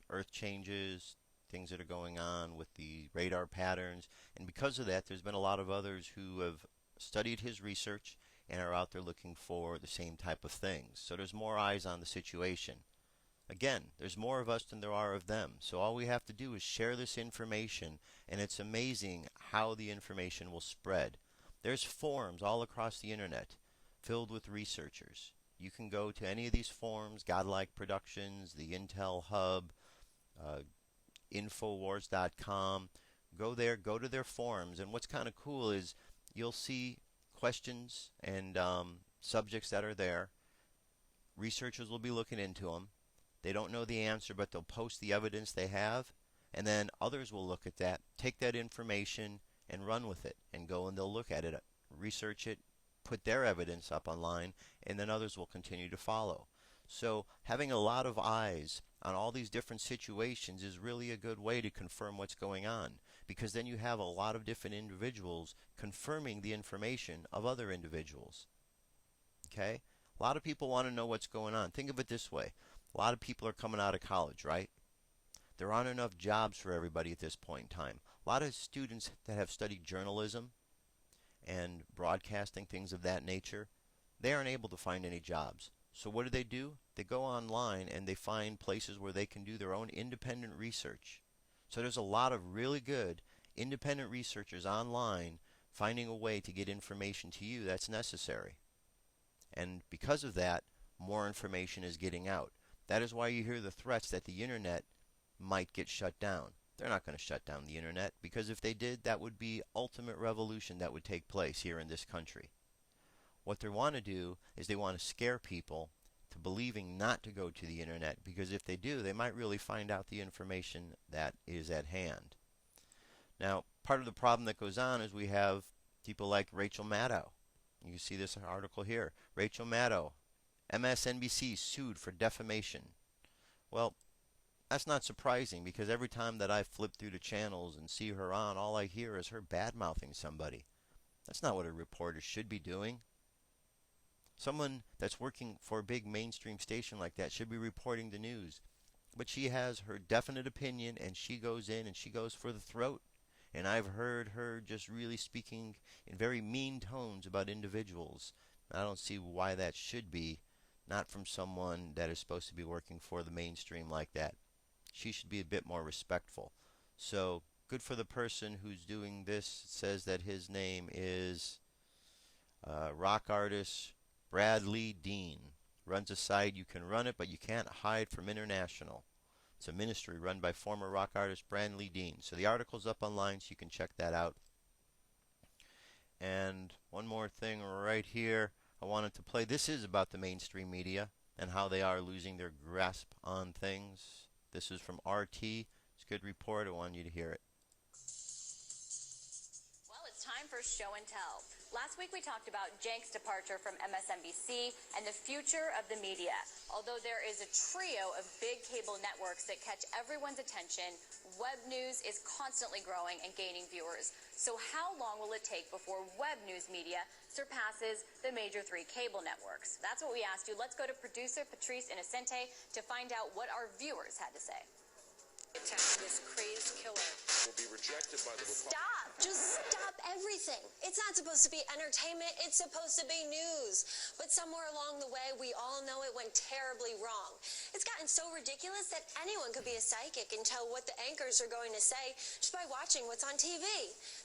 earth changes, things that are going on with the radar patterns, and because of that, there's been a lot of others who have studied his research and are out there looking for the same type of things. So there's more eyes on the situation. Again, there's more of us than there are of them. So all we have to do is share this information, and it's amazing how the information will spread. There's forums all across the internet filled with researchers. You can go to any of these forums, Godlike Productions, the Intel Hub, Infowars.com. Go there, go to their forums, and what's kind of cool is you'll see questions and subjects that are there. Researchers will be looking into them, They don't know the answer, but they'll post the evidence they have, and then others will look at that, take that information, and run with it, and go and they'll look at it, research it, put their evidence up online, and then others will continue to follow. So having a lot of eyes on all these different situations is really a good way to confirm what's going on, because then you have a lot of different individuals confirming the information of other individuals. Okay? A lot of people want to know what's going on. Think of it this way. A lot of people are coming out of college, right? There aren't enough jobs for everybody at this point in time. A lot of students that have studied journalism and broadcasting, things of that nature, they aren't able to find any jobs. So what do? They go online and they find places where they can do their own independent research. So there's a lot of really good independent researchers online finding a way to get information to you that's necessary. And because of that, more information is getting out. That is why you hear the threats that the internet might get shut down. They're not going to shut down the internet, because if they did, that would be ultimate revolution that would take place here in this country. What they want to do is they want to scare people to believing not to go to the internet, because if they do, they might really find out the information that is at hand. Now, part of the problem that goes on is we have people like Rachel Maddow. You can see this article here. Rachel Maddow, MSNBC sued for defamation. Well, that's not surprising, because every time that I flip through the channels and see her on, all I hear is her bad-mouthing somebody. That's not what a reporter should be doing. Someone that's working for a big mainstream station like that should be reporting the news. But she has her definite opinion, and she goes in and she goes for the throat. And I've heard her just really speaking in very mean tones about individuals. I don't see why that should be, not from someone that is supposed to be working for the mainstream like that. She should be a bit more respectful. So, good for the person who's doing this. It says that his name is rock artist Bradley Dean. Runs a site. You can run it, but you can't hide from international. It's a ministry run by former rock artist Bradley Dean. So the article's up online, so you can check that out. And one more thing right here I wanted to play. This is about the mainstream media and how they are losing their grasp on things. This is from RT. It's a good report. I want you to hear it. Well, it's time for show and tell. Last week we talked about Cenk's departure from MSNBC and the future of the media. Although there is a trio of big cable networks that catch everyone's attention, web news is constantly growing and gaining viewers. So how long will it take before web news media surpasses the major three cable networks? That's what we asked you. Let's go to producer Patrice Innocente to find out what our viewers had to say. Attacking this crazed killer will be rejected by the Stop! Just stop everything. It's not supposed to be entertainment. It's supposed to be news. But somewhere along the way, we all know it went terribly wrong. It's gotten so ridiculous that anyone could be a psychic and tell what the anchors are going to say just by watching what's on TV.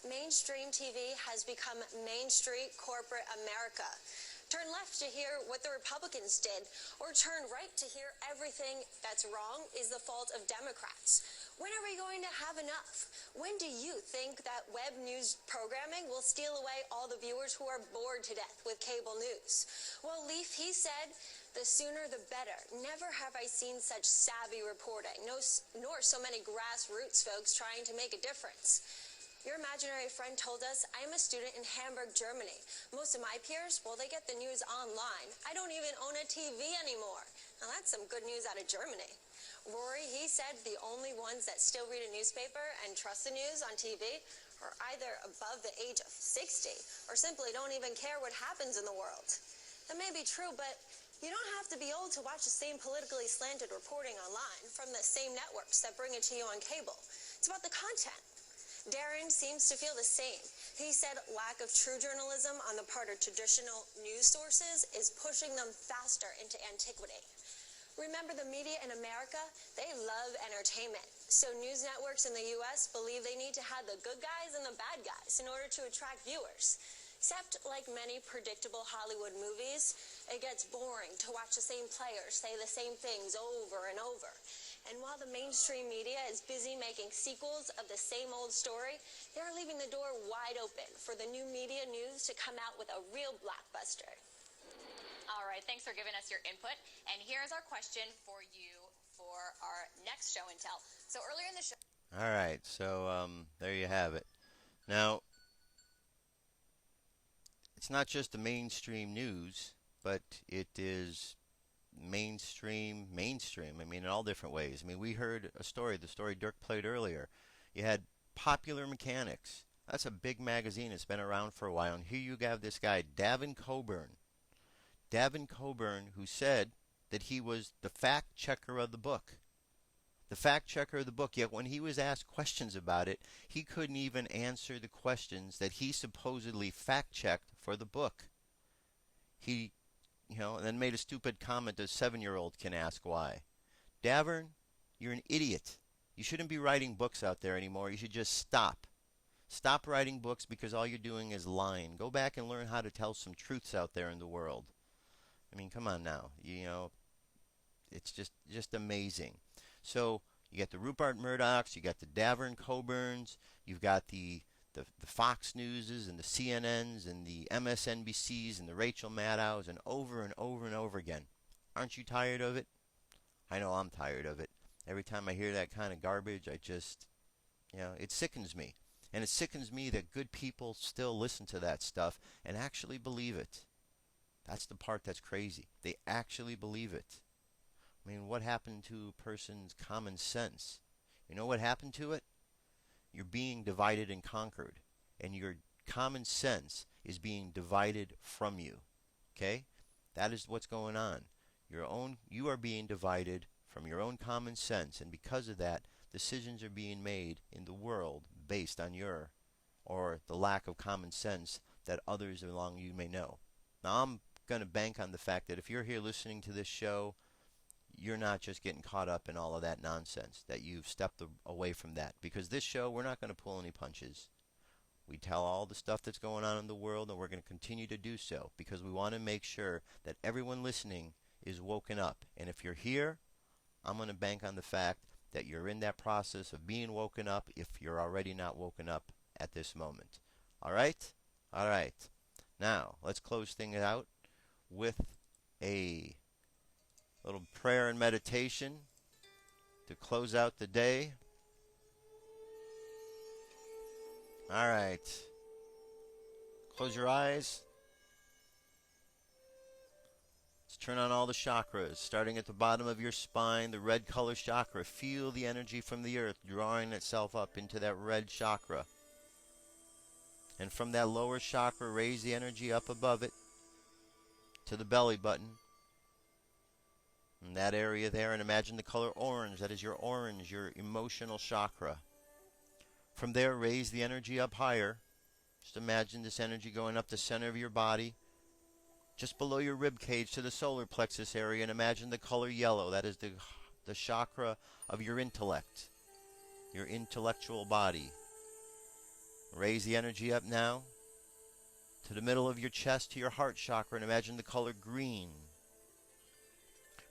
Mainstream TV has become Main Street corporate America. Turn left to hear what the Republicans did, or turn right to hear everything that's wrong is the fault of Democrats. When are we going to have enough? When do you think that web news programming will steal away all the viewers who are bored to death with cable news? Well, Leaf, he said, the sooner the better. Never have I seen such savvy reporting, nor so many grassroots folks trying to make a difference. Your imaginary friend told us I'm a student in Hamburg, Germany. Most of my peers, well, they get the news online. I don't even own a TV anymore. Now, that's some good news out of Germany. Rory, he said the only ones that still read a newspaper and trust the news on TV are either above the age of 60 or simply don't even care what happens in the world. That may be true, but you don't have to be old to watch the same politically slanted reporting online from the same networks that bring it to you on cable. It's about the content. Darren seems to feel the same. He said lack of true journalism on the part of traditional news sources is pushing them faster into antiquity. Remember, the media in America, they love entertainment. So news networks in the U.S. believe they need to have the good guys and the bad guys in order to attract viewers. Except, like many predictable Hollywood movies, it gets boring to watch the same players say the same things over and over. And while the mainstream media is busy making sequels of the same old story, they're leaving the door wide open for the new media news to come out with a real blockbuster. All right, thanks for giving us your input. And here's our question for you for our next show and tell. So earlier in the show. All right, so there you have it. Now, it's not just the mainstream news, but it is mainstream. I mean, in all different ways. I mean, we heard a story, the story Dirk played earlier. You had Popular Mechanics. That's a big magazine. It's been around for a while. And here you have this guy, Davin Coburn. Davin Coburn, who said that he was the fact checker of the book. The fact checker of the book. Yet when he was asked questions about it, he couldn't even answer the questions that he supposedly fact checked for the book. He, and then made a stupid comment a 7-year-old can ask why. Davin, you're an idiot. You shouldn't be writing books out there anymore. You should just stop. Stop writing books because all you're doing is lying. Go back and learn how to tell some truths out there in the world. I mean, come on now. It's just amazing. So you got the Rupert Murdochs, you got the Davin Coburns, you've got the Fox Newses and the CNNs and the MSNBCs and the Rachel Maddows and over and over again. Aren't you tired of it? I know I'm tired of it. Every time I hear that kind of garbage, I just, it sickens me. And it sickens me that good people still listen to that stuff and actually believe it. That's the part that's crazy. They actually believe it. I mean, what happened to a person's common sense? You know what happened to it? You're being divided and conquered. And your common sense is being divided from you. Okay? That is what's going on. You are being divided from your own common sense. And because of that, decisions are being made in the world based on your or the lack of common sense that others along you may know. Now, I'm going to bank on the fact that if you're here listening to this show, you're not just getting caught up in all of that nonsense, that you've stepped away from that. Because this show, we're not going to pull any punches. We tell all the stuff that's going on in the world, and we're going to continue to do so because we want to make sure that everyone listening is woken up. And if you're here, I'm going to bank on the fact that you're in that process of being woken up if you're already not woken up at this moment. All right? All right. Now, let's close things out with a little prayer and meditation to close out the day. All right. Close your eyes. Let's turn on all the chakras, starting at the bottom of your spine, the red color chakra. Feel the energy from the earth drawing itself up into that red chakra. And from that lower chakra, raise the energy up above it to the belly button. In that area there, and imagine the color orange. That is your orange, your emotional chakra. From there, raise the energy up higher. Just imagine this energy going up the center of your body, just below your rib cage to the solar plexus area, and imagine the color yellow. That is the chakra of your intellect, your intellectual body. Raise the energy up now to the middle of your chest, to your heart chakra, and imagine the color green.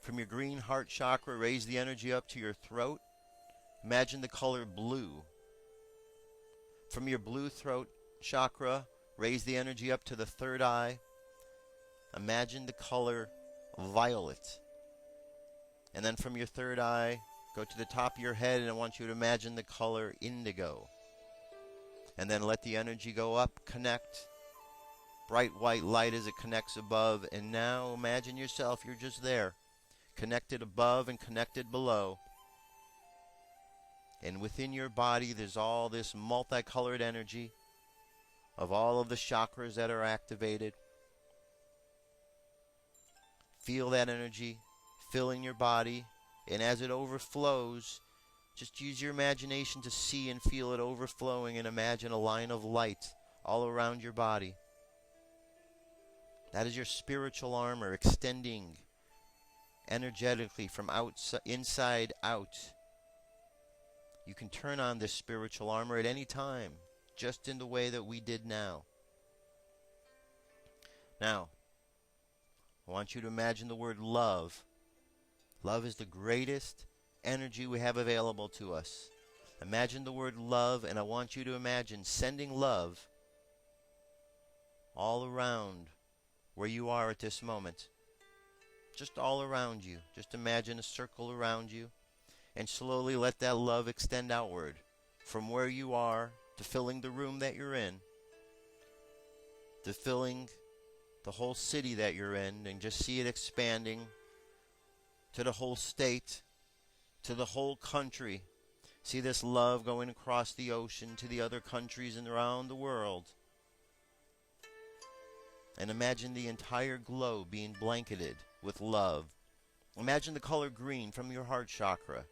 From your green heart chakra, raise the energy up to your throat. Imagine the color blue. From your blue throat chakra, raise the energy up to the third eye. Imagine the color violet. And then from your third eye, go to the top of your head, and I want you to imagine the color indigo. And then let the energy go up, connect. Bright white light as it connects above. And now imagine yourself, you're just there. Connected above and connected below. And within your body, there's all this multicolored energy of all of the chakras that are activated. Feel that energy filling your body. And as it overflows, just use your imagination to see and feel it overflowing, and imagine a line of light all around your body. That is your spiritual armor extending energetically from inside out. You can turn on this spiritual armor at any time, just in the way that we did now. Now, I want you to imagine the word love. Love is the greatest energy we have available to us. Imagine the word love, and I want you to imagine sending love all around where you are at this moment. Just all around you. Just imagine a circle around you. and slowly let that love extend outward from where you are to filling the room that you're in, to filling the whole city that you're in, and just see it expanding to the whole state, to the whole country. See this love going across the ocean to the other countries and around the world. And imagine the entire globe being blanketed with love. Imagine the color green from your heart chakra,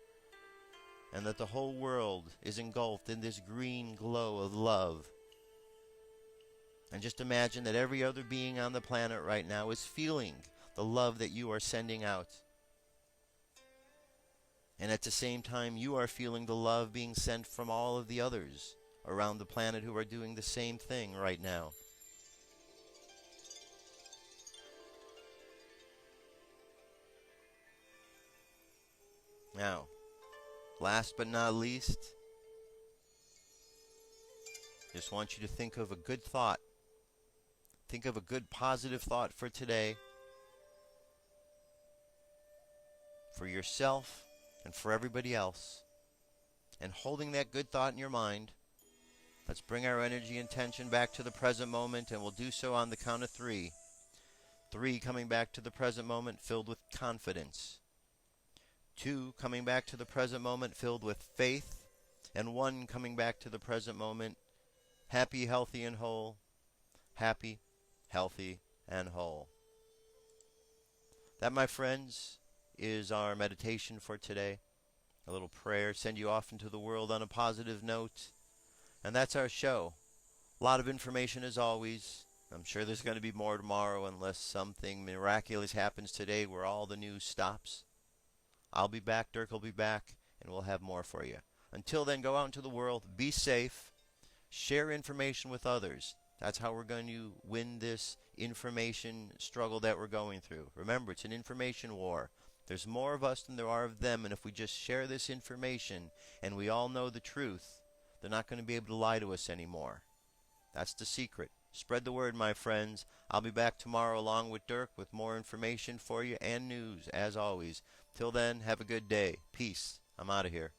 and that the whole world is engulfed in this green glow of love. And just imagine that every other being on the planet right now is feeling the love that you are sending out. And at the same time, you are feeling the love being sent from all of the others around the planet who are doing the same thing right now. Now, last but not least, just want you to think of a good thought. Think of a good positive thought for today, for yourself and for everybody else. And holding that good thought in your mind, let's bring our energy and tension back to the present moment, and we'll do so on the count of 3. 3 coming back to the present moment filled with confidence. 2 coming back to the present moment filled with faith. And 1 coming back to the present moment happy, healthy, and whole. Happy, healthy, and whole. That, my friends, is our meditation for today. A little prayer, send you off into the world on a positive note. And that's our show. A lot of information as always. I'm sure there's going to be more tomorrow unless something miraculous happens today where all the news stops. I'll be back, Dirk will be back, and we'll have more for you. Until then, go out into the world, be safe, share information with others. That's how we're going to win this information struggle that we're going through. Remember, it's an information war. There's more of us than there are of them, and if we just share this information and we all know the truth, they're not going to be able to lie to us anymore. That's the secret. Spread the word, my friends. I'll be back tomorrow along with Dirk with more information for you and news, as always. Till then, have a good day. Peace. I'm out of here.